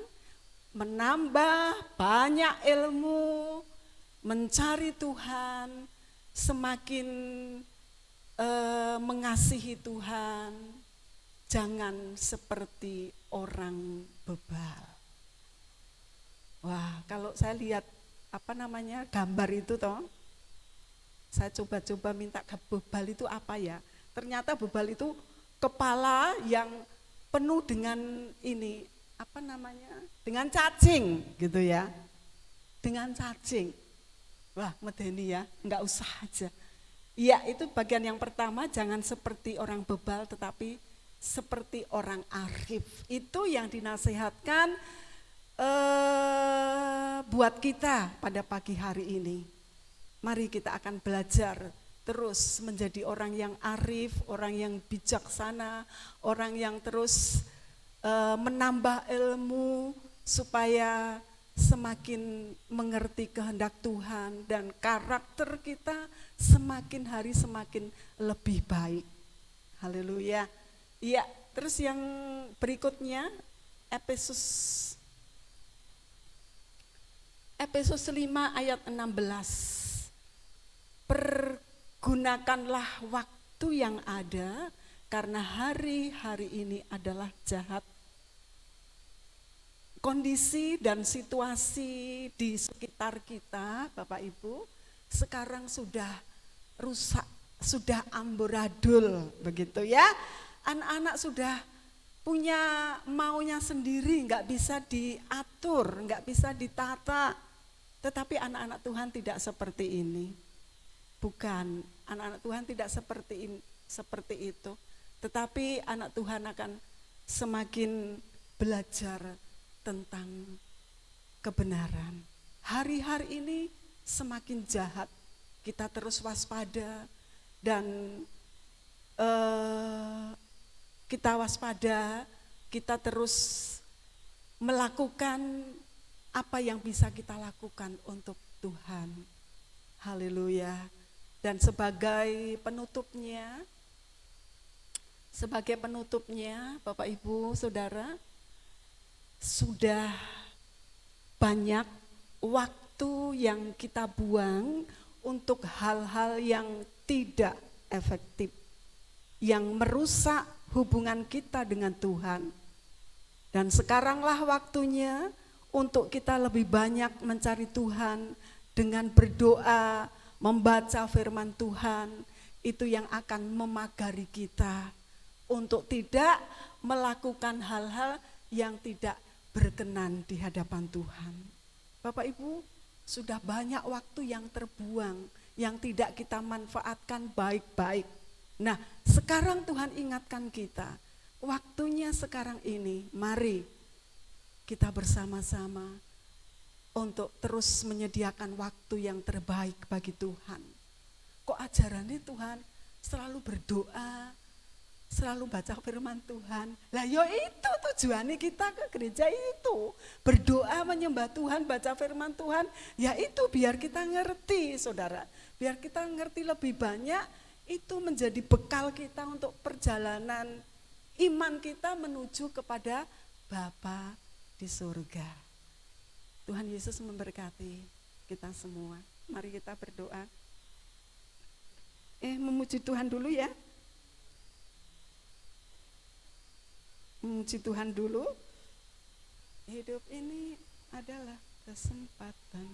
menambah banyak ilmu, mencari Tuhan, semakin mengasihi Tuhan. Jangan seperti orang bebal. Wah, kalau saya lihat gambar itu toh, saya coba-coba minta ke bebal itu apa ya? Ternyata bebal itu kepala yang penuh dengan dengan cacing gitu ya. Dengan cacing. Wah, medeni ya, enggak usah aja. Iya, itu bagian yang pertama, jangan seperti orang bebal tetapi seperti orang arif. Itu yang dinasihatkan buat kita pada pagi hari ini. Mari kita akan belajar terus menjadi orang yang arif, orang yang bijaksana, orang yang terus menambah ilmu supaya semakin mengerti kehendak Tuhan dan karakter kita semakin hari semakin lebih baik. Haleluya. Iya, terus yang berikutnya Efesus 5 ayat 16. Pergunakanlah waktu yang ada karena hari-hari ini adalah jahat. Kondisi dan situasi di sekitar kita, Bapak Ibu, sekarang sudah rusak, sudah amburadul begitu ya. Anak-anak sudah punya maunya sendiri, nggak bisa diatur, nggak bisa ditata. Tetapi anak-anak Tuhan tidak seperti ini. Bukan, anak-anak Tuhan tidak seperti itu. Tetapi anak Tuhan akan semakin belajar tentang kebenaran. Hari-hari ini semakin jahat, kita terus waspada dan kita waspada, kita terus melakukan apa yang bisa kita lakukan untuk Tuhan. Haleluya. Dan sebagai penutupnya, Bapak Ibu Saudara, sudah banyak waktu yang kita buang untuk hal-hal yang tidak efektif, yang merusak hubungan kita dengan Tuhan. Dan sekaranglah waktunya untuk kita lebih banyak mencari Tuhan dengan berdoa, membaca firman Tuhan. Itu yang akan memagari kita untuk tidak melakukan hal-hal yang tidak berkenan di hadapan Tuhan. Bapak Ibu, sudah banyak waktu yang terbuang, yang tidak kita manfaatkan baik-baik. Nah, sekarang Tuhan ingatkan kita, waktunya sekarang ini, mari kita bersama-sama untuk terus menyediakan waktu yang terbaik bagi Tuhan. Kok ajarannya Tuhan selalu berdoa, selalu baca firman Tuhan. Lah yo itu tujuannya kita ke gereja itu. Berdoa, menyembah Tuhan, baca firman Tuhan. Ya itu biar kita ngerti, saudara. Biar kita ngerti lebih banyak, itu menjadi bekal kita untuk perjalanan iman kita menuju kepada Bapa di surga. Tuhan Yesus memberkati kita semua. Mari kita berdoa. Memuji Tuhan dulu ya. Memuji Tuhan dulu. Hidup ini adalah kesempatan.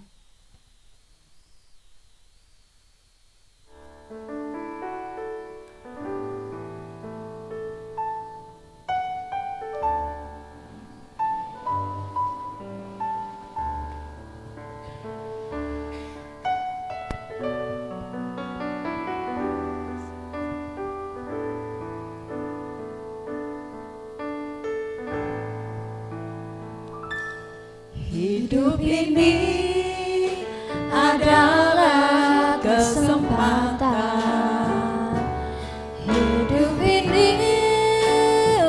Hidup ini adalah kesempatan. Hidup ini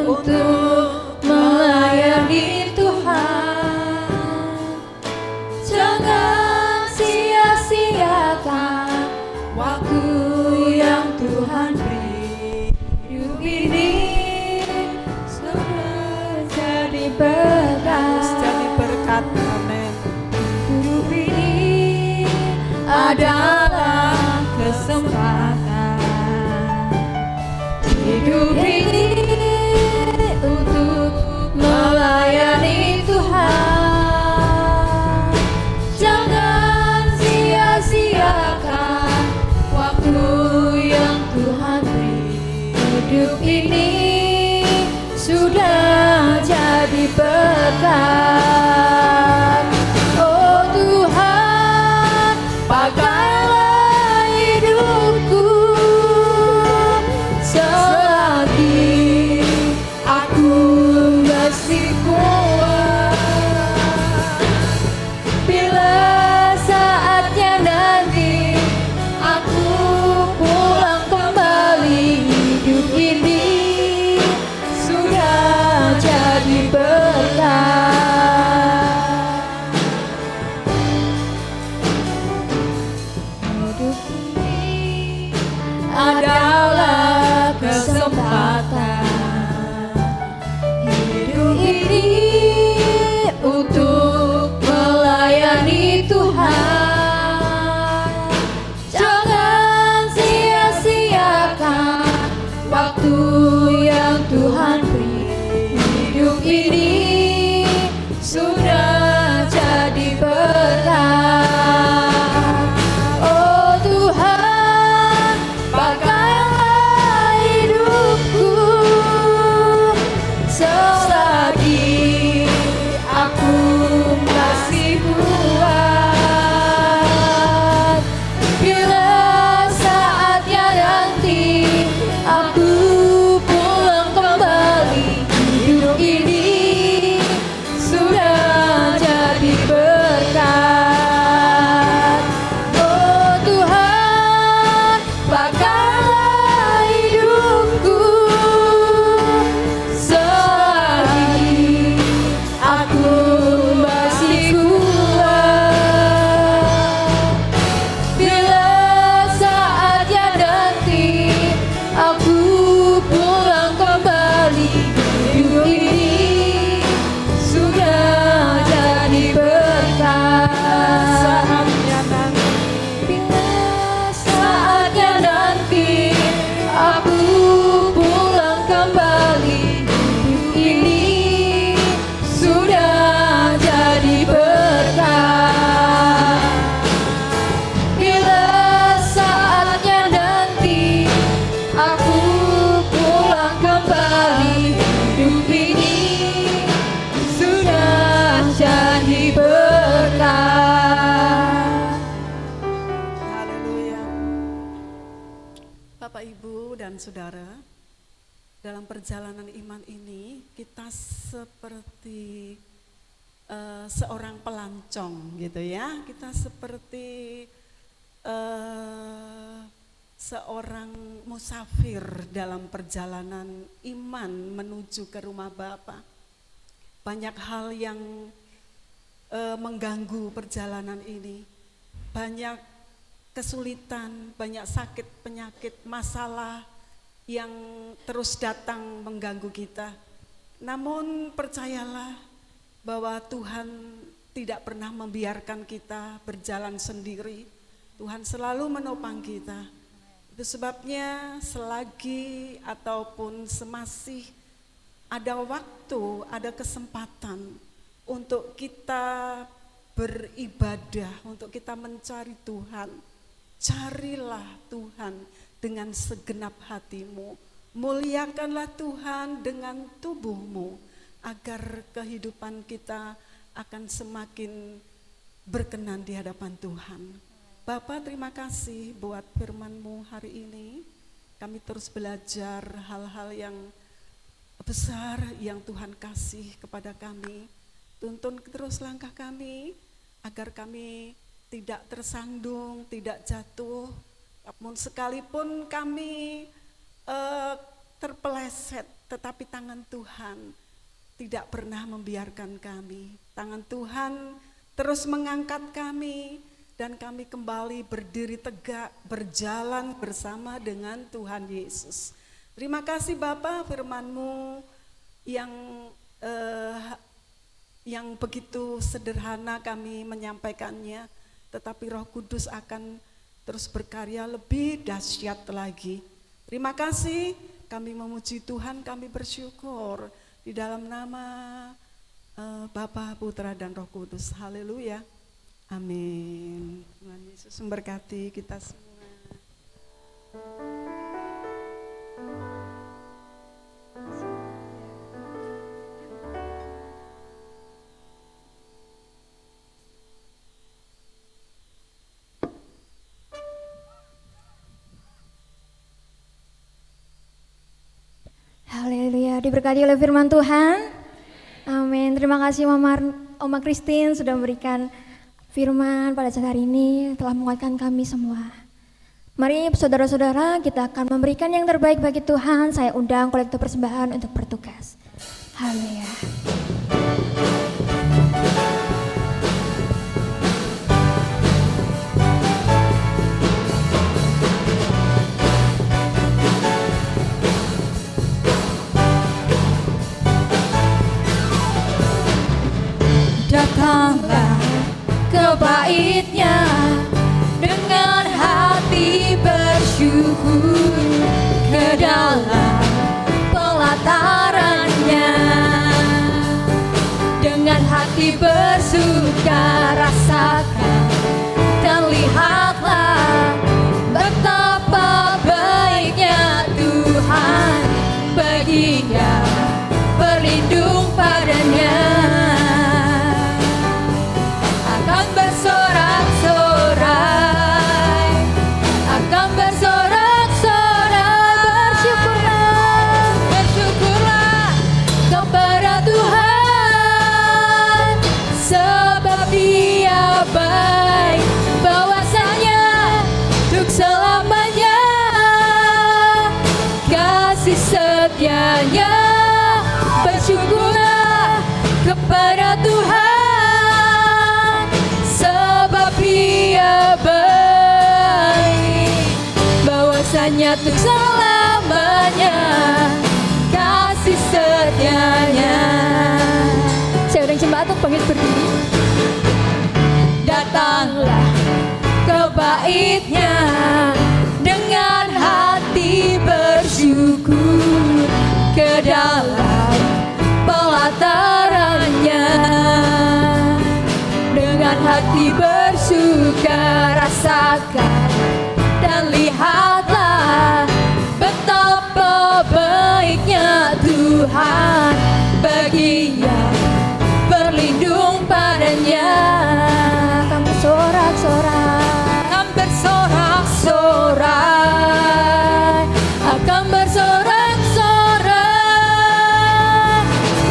untuk melayani Tuhan. Jangan sia-siakan waktu yang Tuhan beri. Hidup ini sudah jadi berkat. Jadi berkat, amin. Hidup ini adalah kesempatan. Hidup ini untuk melayani Tuhan. Jangan sia-siakan waktu yang Tuhan beri. Hidup ini sudah jadi berkat. Oh Tuhan, pakailah hidupku selagi aku masih kuat. Bila saatnya nanti aku pulang kembali, hidup ini sudah jadi berkat. Hidup ini adalah kesempatan. Hidup ini untuk melayani Tuhan. Jangan sia-siakan waktu yang Tuhan beri. Hidup ini sudah jadi berkat. Oh Tuhan, pakailah hidupku selagi aku masih kuat. Bila saatnya nanti aku pulang kembali, hidup ini sudah jadi berkat. Oh Tuhan, pakailah hidupku selagi aku masih kuat. Bila saatnya nanti aku pulang kembali, hidup ini sudah jadi berkat. Saatnya nanti Bila saatnya nanti aku pulang kembali, hidup ini sudah jadi berkat. Bila saatnya nanti aku pulang kembali, hidup ini sudah jadi berkat. haleluya. Bapak, Ibu, dan Saudara, dalam perjalanan iman ini kita seperti seorang pelancong gitu ya. Kita seperti seorang musafir dalam perjalanan iman menuju ke rumah Bapa. Banyak hal yang mengganggu perjalanan ini. Banyak kesulitan, banyak sakit, penyakit, masalah yang terus datang mengganggu kita. Namun percayalah bahwa Tuhan tidak pernah membiarkan kita berjalan sendiri. Tuhan selalu menopang kita. Itu sebabnya selagi ataupun semasih ada waktu, ada kesempatan untuk kita beribadah, untuk kita mencari Tuhan. Carilah Tuhan dengan segenap hatimu. Muliakanlah Tuhan dengan tubuhmu, agar kehidupan kita akan semakin berkenan di hadapan Tuhan. Bapa, terima kasih buat firman-Mu hari ini. Kami terus belajar hal-hal yang besar yang Tuhan kasih kepada kami. Tuntun terus langkah kami, agar kami tidak tersandung, tidak jatuh. Namun sekalipun kami terpeleset, tetapi tangan Tuhan tidak pernah membiarkan kami. Tangan Tuhan terus mengangkat kami, dan kami kembali berdiri tegak, berjalan bersama dengan Tuhan Yesus. Terima kasih Bapa, firman-Mu yang begitu sederhana kami menyampaikannya, tetapi Roh Kudus akan terus berkarya lebih dahsyat lagi. Terima kasih, kami memuji Tuhan, kami bersyukur di dalam nama Bapa, Putra, dan Roh Kudus. Haleluya. Amin. Tuhan Yesus memberkati kita semua. Haleluya, diberkati oleh firman Tuhan. Amin. Terima kasih Oma Christine sudah memberikan firman pada saat hari ini, telah menguatkan kami semua. Mari saudara-saudara, kita akan memberikan yang terbaik bagi Tuhan. Saya undang kolektor persembahan untuk bertugas. Haleluya. Datanglah ke bait-Nya dengan hati bersyukur, ke dalam pelataran-Nya dengan hati bersuka rasakan, dan lihatlah betapa baiknya Tuhan bagi yang berlindung padanya. Setianya bersyukurlah kepada Tuhan, sebab Dia baik, bahwasanya untuk selamanya kasih setianya. Saya undang jemaat untuk bangkit berdiri. Datanglah ke bait-Nya dengan hati bersyukur, ke dalam pelataran-Nya dengan hati bersuka rasakan, dan lihatlah betapa baiknya Tuhan bagi yang berlindung padanya. Akan bersorak-sorak, Akan bersorak-sorak, akan bersorak-sorak.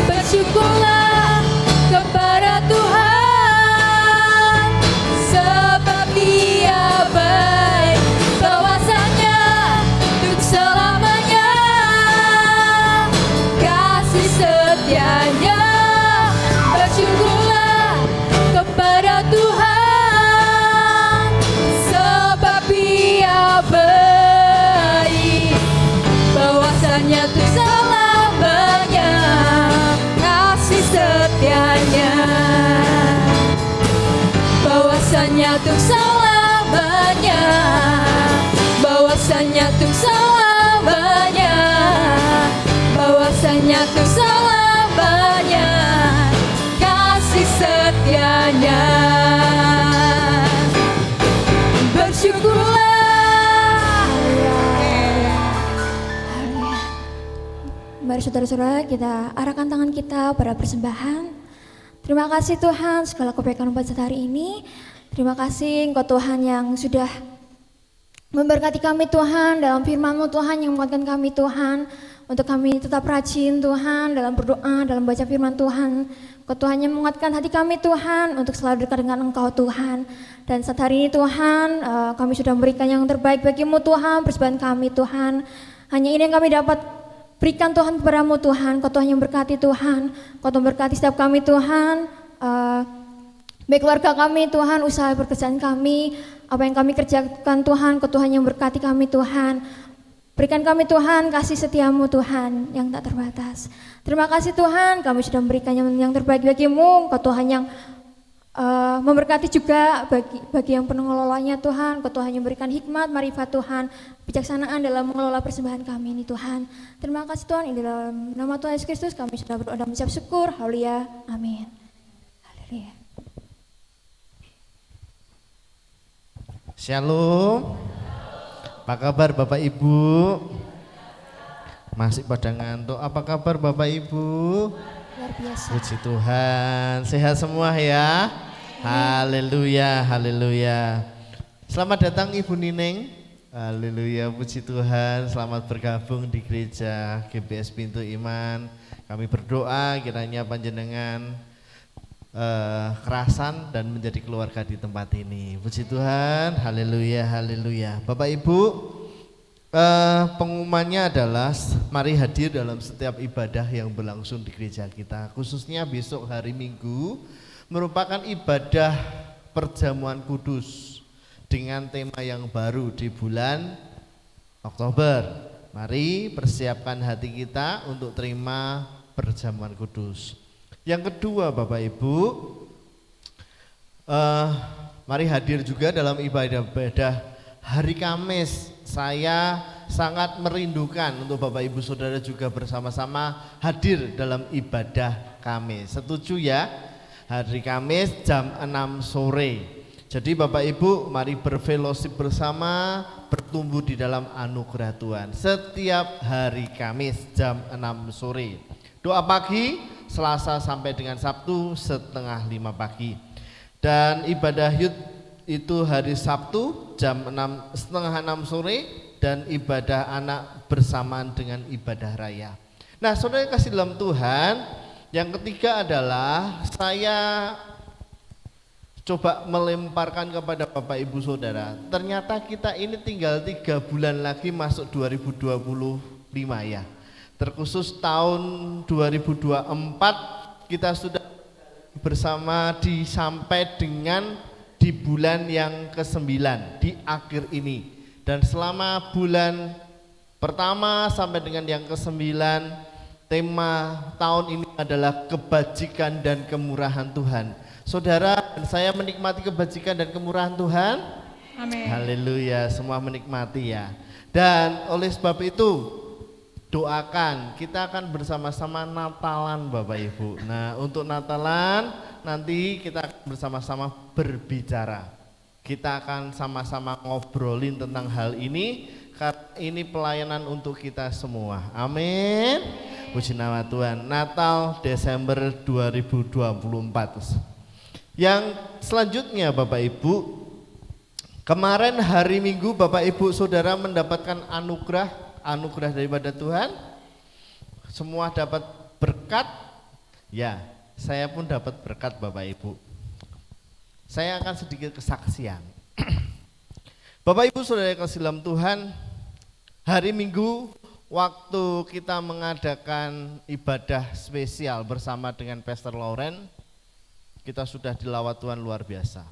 Bersyukurlah kepada Tuhan, sebab Dia baik, bahwasanya untuk selamanya kasih setianya. Bersyukurlah kepada Tuhan, sebab Dia baik, bahwasanya untuk selamanya kasih setianya. Bahwasanya untuk selamanya, bahwasanya untuk selamanya, bahwasanya untuk selamanya kasih setianya. Bersyukurlah. Mari saudara-saudara, kita arahkan tangan kita pada persembahan. Terima kasih Tuhan segala kebaikan pada saat hari ini. Terima kasih Engkau Tuhan yang sudah memberkati kami Tuhan, dalam firman-Mu Tuhan yang menguatkan kami Tuhan, untuk kami tetap rajin Tuhan dalam berdoa, dalam baca firman Tuhan. Kau Tuhan yang menguatkan hati kami Tuhan untuk selalu dekat dengan Engkau Tuhan. Dan saat hari ini Tuhan kami sudah memberikan yang terbaik bagi-Mu Tuhan, persembahan kami Tuhan. Hanya ini yang kami dapat berikan Tuhan kepada-Mu Tuhan. Kau Tuhan yang berkati Tuhan, Kau Tuhan berkati setiap kami Tuhan. Baik keluarga kami Tuhan, usaha pekerjaan kami, apa yang kami kerjakan Tuhan, Kau Tuhan yang berkati kami Tuhan. Berikan kami Tuhan kasih setia-Mu Tuhan yang tak terbatas. Terima kasih Tuhan, kami sudah memberikan yang terbaik bagi-Mu. Kau Tuhan yang memberkati juga bagi yang pengelolanya Tuhan. Kau Tuhan yang memberikan hikmat, marifat Tuhan, bijaksanaan dalam mengelola persembahan kami ini Tuhan. Terima kasih Tuhan, ini dalam nama Tuhan Yesus Kristus kami sudah berdoa dan mengucap syukur. Haleluya, amin. Haleluya. Shalom. Apa kabar Bapak Ibu? Masih pada ngantuk. Apa kabar Bapak Ibu? Luar biasa. Puji Tuhan. Sehat semua ya? Haleluya, haleluya. Selamat datang Ibu Nining. Haleluya, puji Tuhan. Selamat bergabung di gereja GBS Pintu Iman. Kami berdoa kiranya panjenengan kerasan dan menjadi keluarga di tempat ini. Puji Tuhan, haleluya, haleluya. Bapak Ibu, pengumumannya adalah mari hadir dalam setiap ibadah yang berlangsung di gereja kita. Khususnya besok hari Minggu merupakan ibadah perjamuan kudus dengan tema yang baru di bulan Oktober. Mari persiapkan hati kita untuk terima perjamuan kudus. Yang kedua Bapak Ibu, mari hadir juga dalam ibadah hari Kamis. Saya sangat merindukan untuk Bapak Ibu Saudara juga bersama-sama hadir dalam ibadah Kamis. Setuju ya? Hari Kamis jam 6 sore. Jadi Bapak Ibu mari berfellowship bersama, bertumbuh di dalam anugerah Tuhan. Setiap hari Kamis jam 6 sore. Doa pagi Selasa sampai dengan Sabtu 4:30 pagi. Dan ibadah Yud itu hari Sabtu jam 5:30 sore dan ibadah anak bersamaan dengan ibadah raya. Nah, saudara kasih dalam Tuhan, yang ketiga adalah saya coba melemparkan kepada Bapak Ibu Saudara. Ternyata kita ini tinggal 3 bulan lagi masuk 2025 ya. Terkhusus tahun 2024 kita sudah bersama sampai dengan di bulan yang ke-9 di akhir ini. Dan selama bulan pertama sampai dengan yang ke-9 tema tahun ini adalah kebajikan dan kemurahan Tuhan. Saudara dan saya menikmati kebajikan dan kemurahan Tuhan. Amin. Haleluya, semua menikmati ya. Dan oleh sebab itu doakan, kita akan bersama-sama Natalan Bapak Ibu. Nah, untuk Natalan nanti kita akan bersama-sama berbicara. Kita akan sama-sama ngobrolin tentang hal ini karena ini pelayanan untuk kita semua. Amin. Puji nama Tuhan. Natal Desember 2024. Yang selanjutnya Bapak Ibu, kemarin hari Minggu Bapak Ibu Saudara mendapatkan anugerah daripada Tuhan. Semua dapat berkat. Ya, saya pun dapat berkat Bapak Ibu. Saya akan sedikit kesaksian. Bapak Ibu Saudara kasih dalam Tuhan, hari Minggu waktu kita mengadakan ibadah spesial bersama dengan Pastor Lauren, kita sudah dilawat Tuhan luar biasa.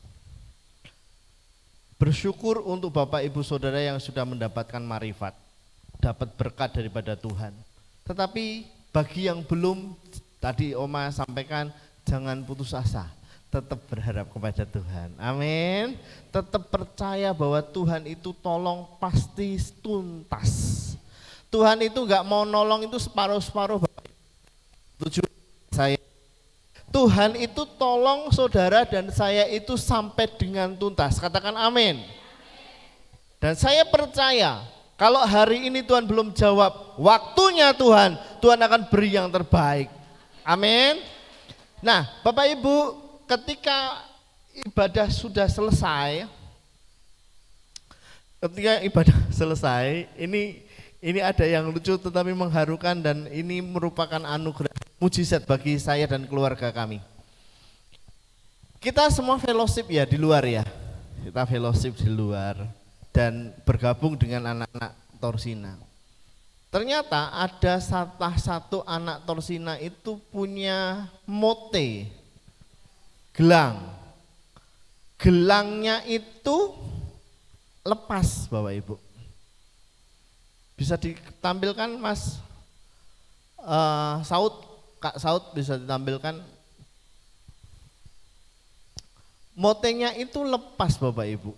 Bersyukur untuk Bapak Ibu Saudara yang sudah mendapatkan marifat, dapat berkat daripada Tuhan. Tetapi bagi yang belum, tadi Oma sampaikan, jangan putus asa, tetap berharap kepada Tuhan. Amin. Tetap percaya bahwa Tuhan itu tolong pasti tuntas. Tuhan itu enggak mau nolong itu separuh-separuh. Tujuan saya, Tuhan itu tolong saudara dan saya itu sampai dengan tuntas. Katakan amin. Dan saya percaya kalau hari ini Tuhan belum jawab, waktunya Tuhan akan beri yang terbaik. Amin. Nah, Bapak Ibu, ketika ibadah sudah selesai, ini Ini ada yang lucu tetapi mengharukan dan ini merupakan anugerah mujizat bagi saya dan keluarga kami. Kita semua fellowship ya di luar ya. Kita fellowship di luar dan bergabung dengan anak-anak Torsina. Ternyata ada salah satu anak Torsina itu punya mote, gelang. Gelangnya itu lepas Bapak Ibu. Bisa ditampilkan Mas Saud, Kak Saud bisa ditampilkan. Motenya itu lepas Bapak Ibu.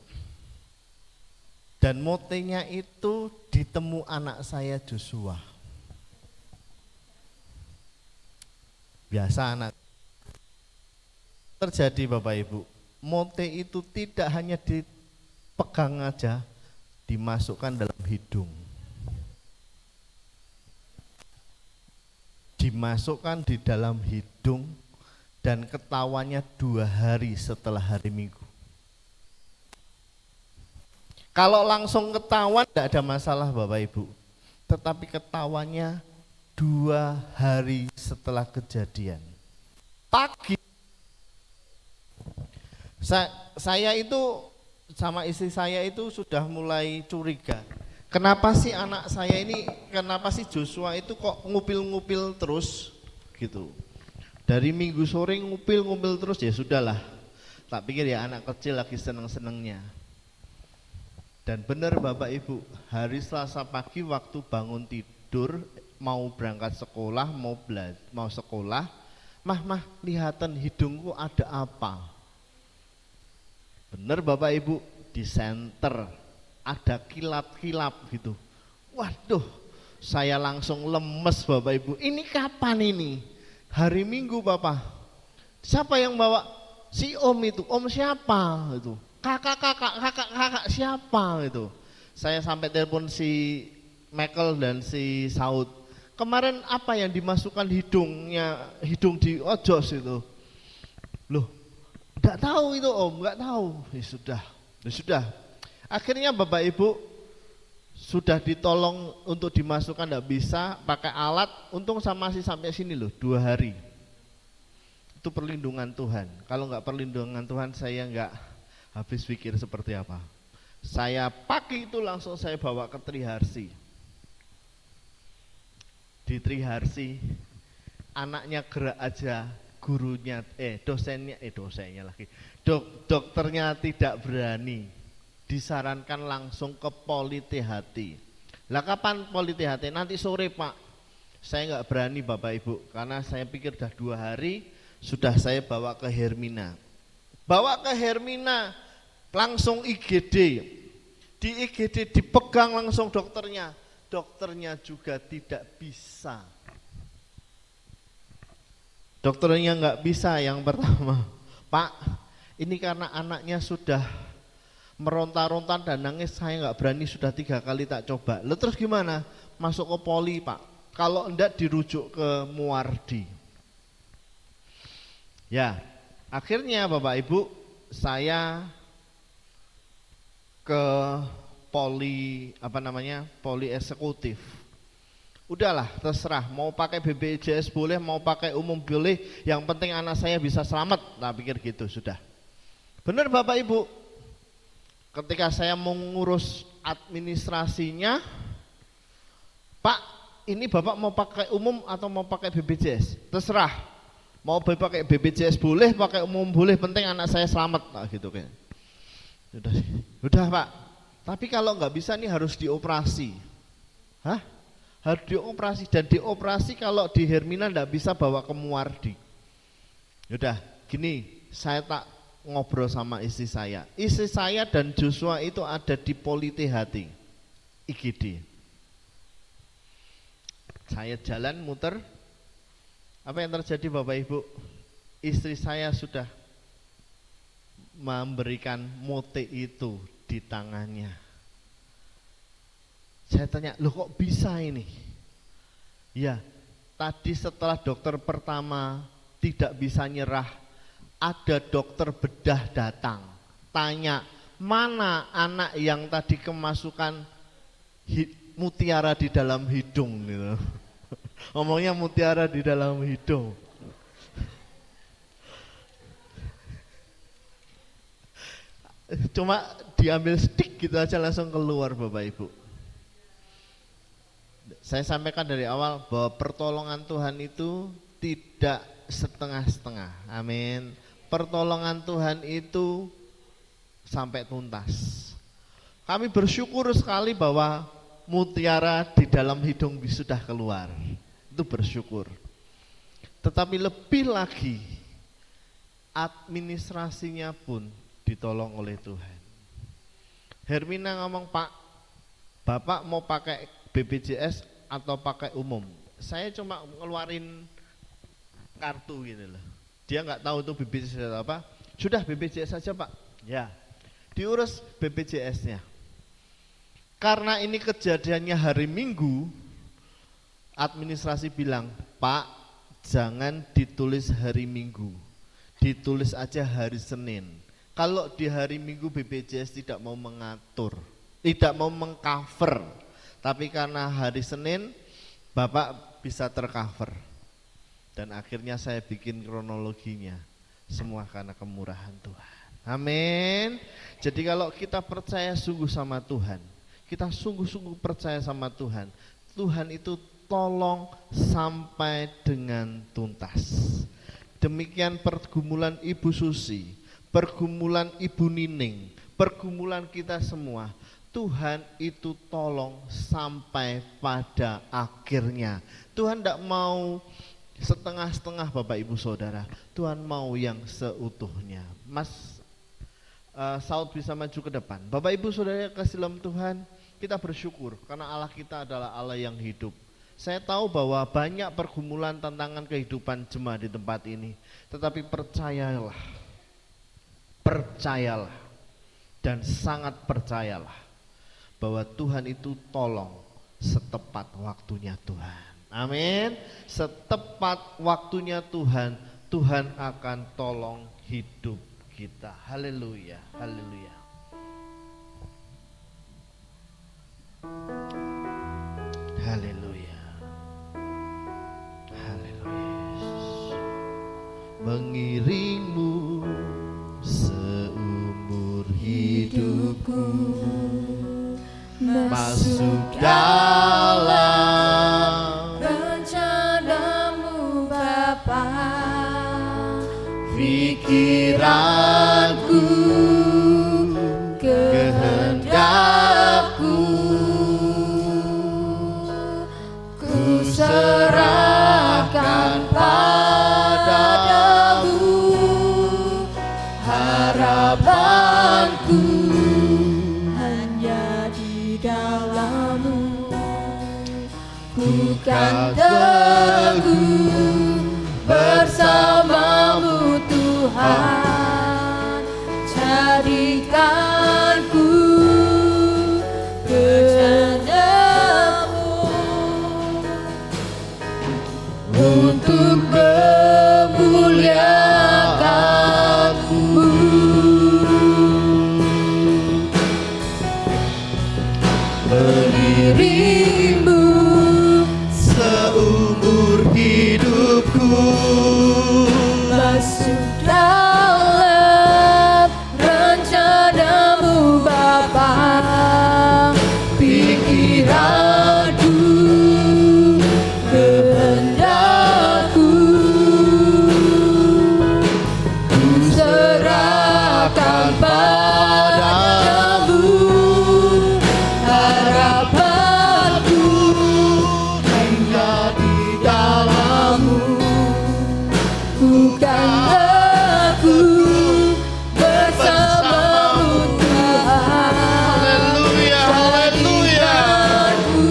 Dan motenya itu ditemu anak saya Joshua. Biasa anak terjadi Bapak Ibu. Mote itu tidak hanya dipegang aja, dimasukkan dalam hidung. Dimasukkan di dalam hidung dan ketawanya 2 hari setelah hari Minggu. Kalau langsung ketahuan tidak ada masalah Bapak Ibu. Tetapi ketawanya 2 hari setelah kejadian. Pagi. Saya itu sama istri saya itu sudah mulai curiga. Kenapa sih anak saya ini, kenapa sih Joshua itu kok ngupil-ngupil terus gitu. Dari Minggu sore ngupil-ngupil terus ya sudahlah. Tak pikir ya anak kecil lagi seneng-senengnya. Dan benar Bapak Ibu, hari Selasa pagi waktu bangun tidur mau berangkat sekolah, mau sekolah, mah lihatan hidungku ada apa? Benar Bapak Ibu, di senter ada kilap-kilap gitu. Waduh, saya langsung lemes Bapak Ibu. Ini kapan ini? Hari Minggu Bapak. Siapa yang bawa? Si Om itu. Om siapa itu? Kakak siapa itu? Saya sampai telepon si Michael dan si Saud. Kemarin apa yang dimasukkan hidung di ojos itu? Loh, enggak tahu itu Om, enggak tahu. Ya sudah. Akhirnya Bapak Ibu sudah ditolong untuk dimasukkan, enggak bisa pakai alat. Untung masih sampai sini loh, 2 hari. Itu perlindungan Tuhan. Kalau enggak perlindungan Tuhan saya enggak habis pikir seperti apa. Saya pagi itu langsung saya bawa ke Triharsi. Di Triharsi anaknya gerak aja, gurunya dosennya lagi. Dokternya tidak berani. Disarankan langsung ke Poli THT. Lah kapan Poli THT? Nanti sore Pak. Saya enggak berani Bapak Ibu karena saya pikir udah 2 hari sudah saya bawa ke Hermina. Bawa ke Hermina langsung IGD, di IGD dipegang langsung dokternya juga tidak bisa. Dokternya nggak bisa yang pertama, Pak, ini karena anaknya sudah meronta-ronta dan nangis, saya nggak berani, sudah 3 kali tak coba. Lalu terus gimana? Masuk ke Poli Pak, kalau enggak dirujuk ke Muardi. Ya, akhirnya Bapak Ibu saya ke Poli Poli eksekutif. Udahlah terserah, mau pakai BPJS boleh, mau pakai umum boleh, yang penting anak saya bisa selamat. Nah pikir gitu sudah. Benar Bapak Ibu, ketika saya mau ngurus administrasinya, Pak ini Bapak mau pakai umum atau mau pakai BPJS? Terserah, mau pakai BPJS boleh, pakai umum boleh, penting anak saya selamat. Nah gitu kan. Udah Pak, tapi kalau nggak bisa nih harus dioperasi. Hah? Harus dioperasi, dan dioperasi kalau di Hermina nggak bisa bawa ke Muardi. Udah gini, saya tak ngobrol sama istri saya. Istri saya dan Joshua itu ada di Poli THT IGD. Saya jalan muter, apa yang terjadi Bapak Ibu? Istri saya sudah memberikan mote itu di tangannya. Saya tanya, loh kok bisa ini? Ya, tadi setelah dokter pertama tidak bisa nyerah, ada dokter bedah datang, tanya, mana anak yang tadi kemasukan mutiara di dalam hidung gitu. Ngomongnya mutiara di dalam hidung. Cuma diambil stick gitu aja langsung keluar Bapak Ibu. Saya sampaikan dari awal bahwa pertolongan Tuhan itu tidak setengah-setengah. Amin. Pertolongan Tuhan itu sampai tuntas. Kami bersyukur sekali bahwa mutiara di dalam hidung sudah keluar. Itu bersyukur. Tetapi lebih lagi administrasinya pun ditolong oleh Tuhan. Hermina ngomong, Pak, Bapak mau pakai BPJS atau pakai umum? Saya cuma ngeluarin kartu gitu loh. Dia nggak tahu itu BPJS apa. Sudah BPJS saja Pak. Ya, diurus BPJS-nya. Karena ini kejadiannya hari Minggu, administrasi bilang, Pak, jangan ditulis hari Minggu, ditulis aja hari Senin. Kalau di hari Minggu BPJS tidak mau mengatur, tidak mau mengcover, tapi karena hari Senin Bapak bisa tercover. Dan akhirnya saya bikin kronologinya, semua karena kemurahan Tuhan. Amin. Jadi kalau kita percaya sungguh sama Tuhan, kita sungguh-sungguh percaya sama Tuhan, Tuhan itu tolong sampai dengan tuntas. Demikian pergumulan Ibu Susi, pergumulan Ibu Nining, pergumulan kita semua, Tuhan itu tolong sampai pada akhirnya. Tuhan tidak mau setengah-setengah Bapak Ibu Saudara, Tuhan mau yang seutuhnya. Mas Saud bisa maju ke depan. Bapak Ibu Saudara kasih dalam Tuhan, kita bersyukur karena Allah kita adalah Allah yang hidup. Saya tahu bahwa banyak pergumulan tantangan kehidupan jemaat di tempat ini, tetapi percayalah, percayalah dan sangat percayalah bahwa Tuhan itu tolong setepat waktunya Tuhan. Amin. Setepat waktunya Tuhan, Tuhan akan tolong hidup kita. Haleluya, haleluya. Haleluya. Haleluya. Mengiringmu seumur hidupku, masuk dalam rencanamu Bapa, pikiranku, kehendakku, ku serahkan padamu, harapanku hanya di dalam-Mu. bukan teguh Bersamamu Tuhan, jadikanku rencanamu untuk memuliakan-Mu. Mengiringmu seumur hidupku, masuk dalam rencanamu Bapa, pikiranku, kehendakku, ku serahkan padamu, harapanku hanya di dalam-Mu. Bukan aku bersamamu Tuhan, haleluya, haleluya. jadikanku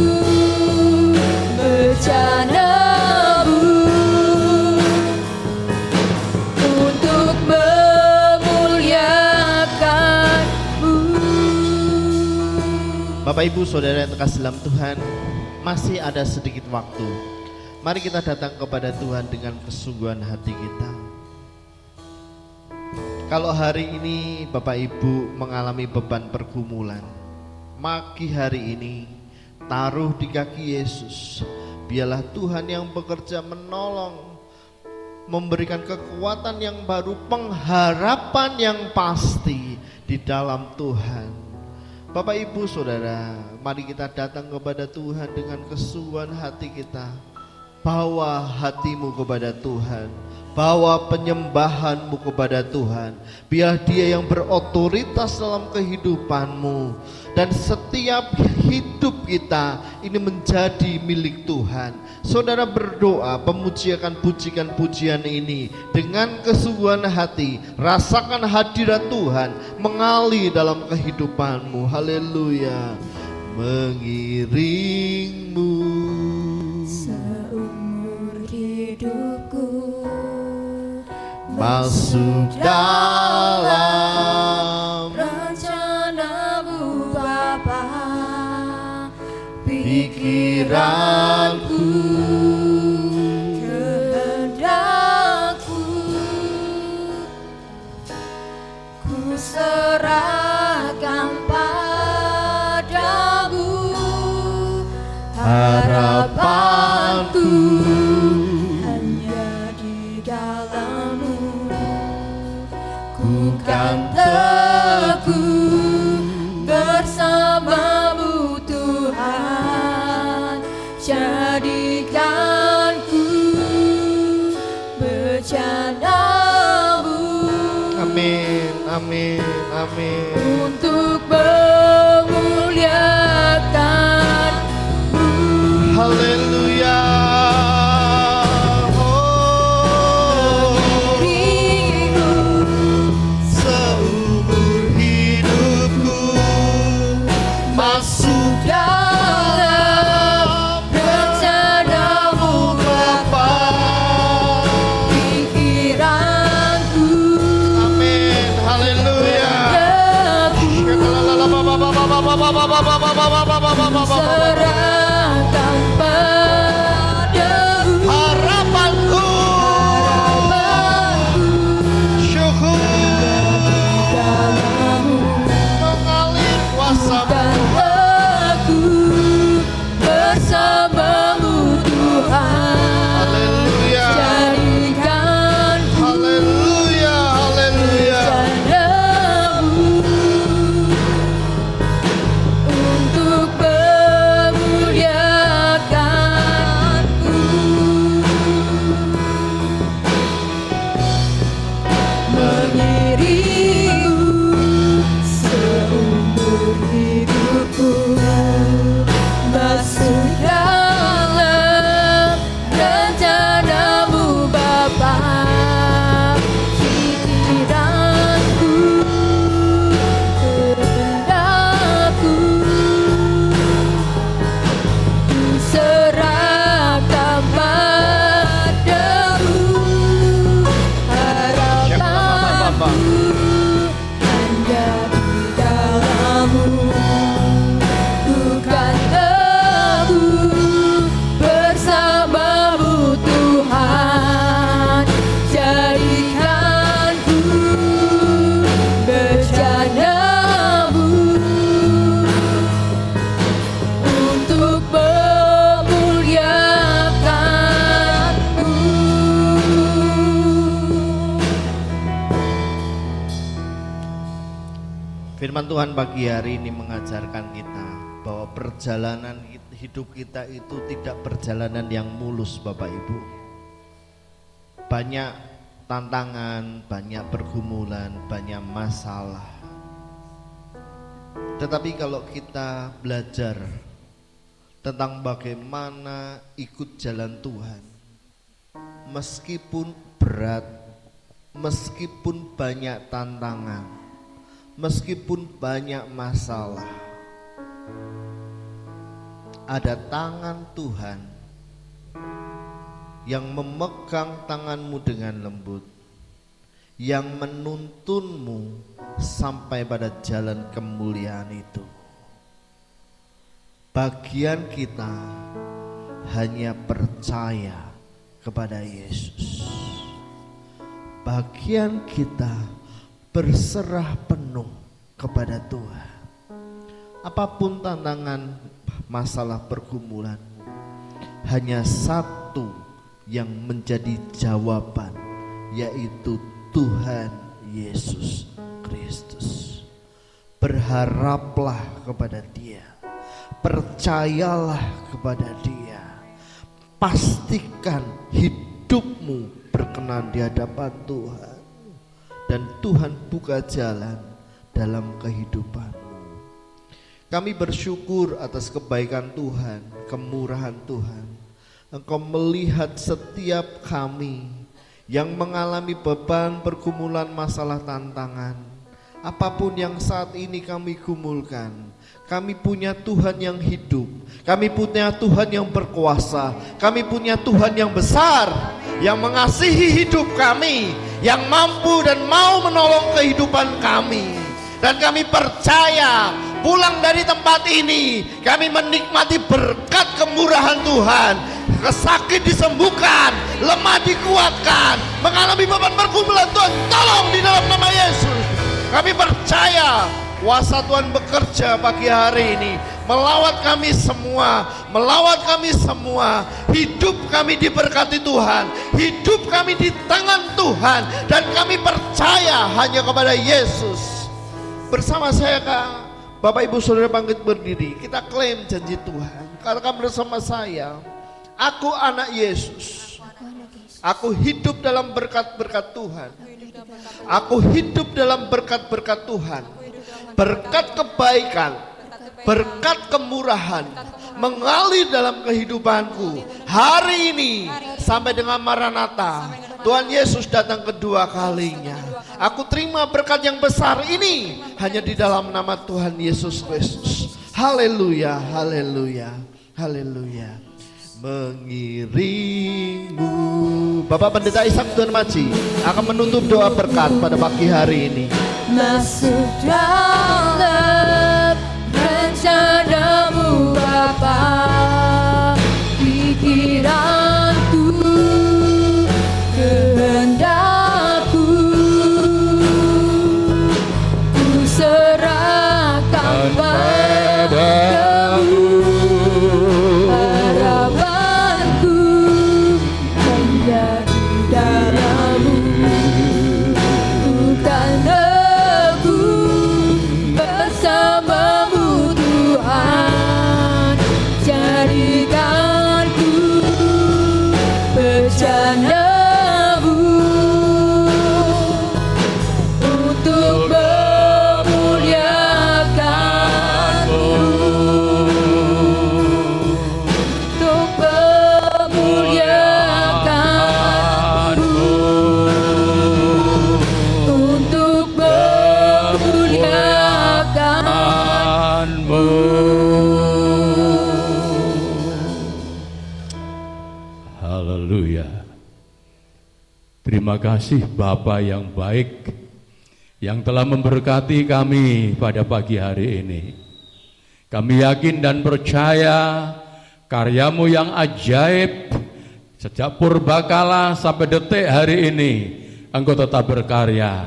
rencanamu untuk memuliakan-Mu. Bapak Ibu Saudara yang terkasih dalam Tuhan, masih ada sedikit waktu. Mari kita datang kepada Tuhan dengan kesungguhan hati kita. Kalau hari ini Bapak Ibu mengalami beban pergumulan, pagi hari ini taruh di kaki Yesus. Biarlah Tuhan yang bekerja menolong, memberikan kekuatan yang baru, pengharapan yang pasti di dalam Tuhan. Bapak Ibu Saudara, mari kita datang kepada Tuhan dengan kesungguhan hati kita. Bawa hatimu kepada Tuhan, bawa penyembahanmu kepada Tuhan. Biar Dia yang berotoritas dalam kehidupanmu, dan setiap hidup kita ini menjadi milik Tuhan. Saudara berdoa, pemujikan pujian ini dengan kesungguhan hati. Rasakan hadirat Tuhan mengalir dalam kehidupanmu. Haleluya. Mengiringmu Seumur hidupku masuk dalam rencanamu Bapa, pikiranku, kehendakku, ku serahkan padamu harapanku. hanya di dalam-Mu. Ku kan Teguh bersamamu Tuhan, jadikanku bercanamu. Amin, amin, amin. Untuk memuliakan-Mu. Haleluya. Oh, seumur hidupku masuk dalam rencana-Mu Bapa. pikiranku, Amin, haleluya. serahkan padamu Harapanku, syukur dalam-Mu. mengalir kuasa-Mu. Dan teguh bersamamu Tuhan, Haleluya, jadikanku haleluya, haleluya. padamu untuk memuliakan-Mu. Mengiringku seumur hidupku, masuk dalam rencana-Mu Bapa, pikiranku, kehendakku, ku serahkan padamu harapanku hanya di dalam-Mu. Bukan teguh bersamamu Tuhan, jadikanku bercanamu untuk memuliakan-Mu. Firman Tuhan pagi hari ini mengajarkan kita bahwa perjalanan hidup kita itu tidak perjalanan yang mulus, Bapak Ibu. Banyak tantangan, banyak pergumulan, banyak masalah. Tetapi kalau kita belajar tentang bagaimana ikut jalan Tuhan, meskipun berat, meskipun banyak tantangan, meskipun banyak masalah, ada tangan Tuhan yang memegang tanganmu dengan lembut, yang menuntunmu sampai pada jalan kemuliaan itu. Bagian kita hanya percaya kepada Yesus. Bagian kita berserah penuh kepada Tuhan. Apapun tantangan masalah pergumulanmu. Hanya satu yang menjadi jawaban, yaitu Tuhan Yesus Kristus. Berharaplah kepada Dia, percayalah kepada Dia, pastikan hidupmu berkenan di hadapan Tuhan, dan Tuhan buka jalan dalam kehidupanmu. Kami bersyukur atas kebaikan Tuhan, kemurahan Tuhan. Engkau melihat setiap kami yang mengalami beban, pergumulan, masalah, tantangan. Apapun yang saat ini kami gumulkan, kami punya Tuhan yang hidup, kami punya Tuhan yang berkuasa, kami punya Tuhan yang besar, yang mengasihi hidup kami, yang mampu dan mau menolong kehidupan kami. Dan kami percaya pulang dari tempat ini, kami menikmati berkat kemurahan Tuhan. Kesakit disembuhkan, lemah dikuatkan, mengalami beban pergumulan, Tuhan tolong di dalam nama Yesus. Kami percaya kuasa Tuhan bekerja pagi hari ini, melawat kami semua, melawat kami semua. Hidup kami diberkati Tuhan, hidup kami di tangan Tuhan, dan kami percaya hanya kepada Yesus. Bersama saya Kak, Bapak Ibu Saudara bangkit berdiri, kita klaim janji Tuhan. Katakan bersama saya, aku anak Yesus, aku hidup dalam berkat-berkat Tuhan. Aku hidup dalam berkat-berkat Tuhan. Berkat kebaikan, berkat kemurahan mengalir dalam kehidupanku hari ini sampai dengan Maranatha. Tuhan Yesus datang kedua kalinya. Aku terima berkat yang besar ini hanya di dalam nama Tuhan Yesus Kristus. Haleluya, haleluya, haleluya. Mengiringmu. Bapak Pendeta Ishak Tuhan Maji akan menutup doa berkat pada pagi hari ini. Masuk dalam rencanamu Bapa, pikiranku, kehendakku, ku serahkan padamu. Harapanku hanya di dalam-Mu, bukan aku bersama-Mu Tuhan. Jadikanku bercanda-Mu untuk memuliakan-Mu, untuk memuliakan-Mu, untuk memuliakan-Mu. Haleluya. Terima kasih Bapa yang baik yang telah memberkati kami pada pagi hari ini. Kami yakin dan percaya karya-Mu yang ajaib sejak purbakala sampai detik hari ini Engkau tetap berkarya.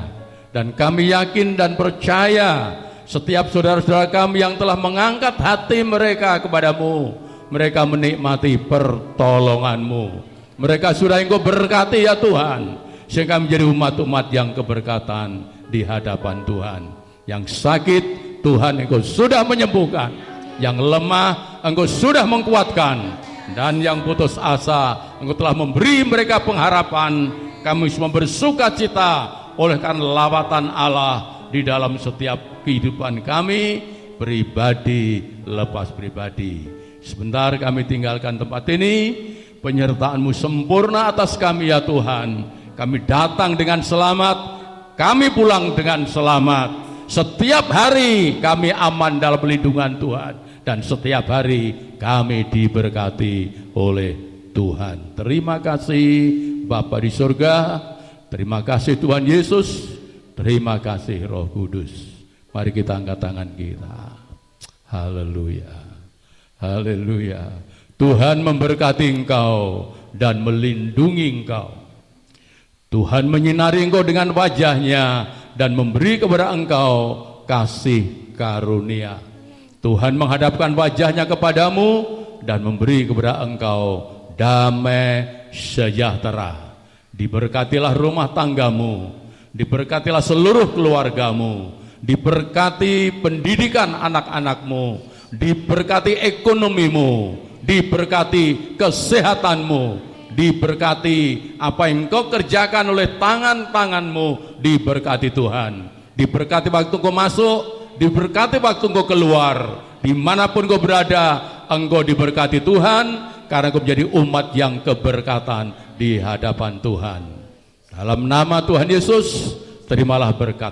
Dan kami yakin dan percaya setiap saudara-saudara kami yang telah mengangkat hati mereka kepadamu, mereka menikmati pertolongan-Mu. Mereka sudah Engkau berkati ya Tuhan, sehingga menjadi umat-umat yang keberkatan di hadapan Tuhan. Yang sakit Tuhan Engkau sudah menyembuhkan, yang lemah Engkau sudah menguatkan, dan yang putus asa Engkau telah memberi mereka pengharapan. Kami semua bersuka cita oleh karena lawatan Allah di dalam setiap kehidupan kami, pribadi lepas pribadi. Sebentar kami tinggalkan tempat ini, penyertaan-Mu sempurna atas kami ya Tuhan. Kami datang dengan selamat, kami pulang dengan selamat. Setiap hari kami aman dalam lindungan Tuhan, dan setiap hari kami diberkati oleh Tuhan. Terima kasih Bapa di surga, terima kasih Tuhan Yesus, terima kasih Roh Kudus. Mari kita angkat tangan kita. Haleluya, haleluya. Tuhan memberkati engkau dan melindungi engkau. Tuhan menyinari engkau dengan wajah-Nya dan memberi kepada engkau kasih karunia. Tuhan menghadapkan wajahnya kepadamu dan memberi kepada engkau damai sejahtera. Diberkatilah rumah tanggamu, diberkatilah seluruh keluargamu, diberkati pendidikan anak-anakmu, diberkati ekonomimu, diberkati kesehatanmu, diberkati apa yang kau kerjakan oleh tangan-tanganmu, diberkati Tuhan. Diberkati waktu kau masuk, diberkati waktu kau keluar, dimanapun kau berada, engkau diberkati Tuhan, karena kau menjadi umat yang keberkatan di hadapan Tuhan. Dalam nama Tuhan Yesus, terimalah berkat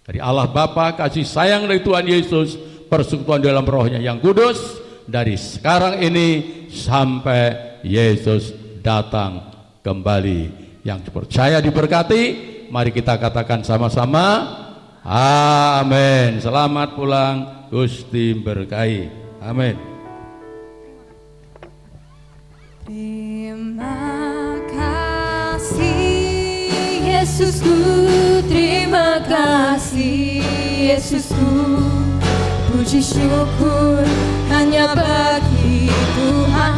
dari Allah Bapa, kasih sayang dari Tuhan Yesus, persekutuan dalam rohnya yang kudus, dari sekarang ini sampai Yesus datang kembali. Yang percaya diberkati, mari kita katakan sama-sama, amin. Selamat pulang, Gusti berkahi. Amin. Terima kasih Yesusku, terima kasih Yesusku. Puji syukur hanya bagi Tuhan.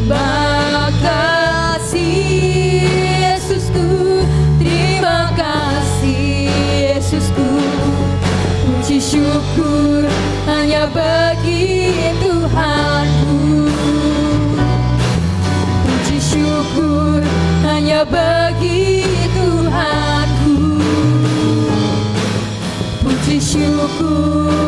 Terima kasih Yesusku, terima kasih Yesusku. Puji syukur hanya bagi Tuhanku. Puji syukur hanya bagi Tuhanku. Puji syukur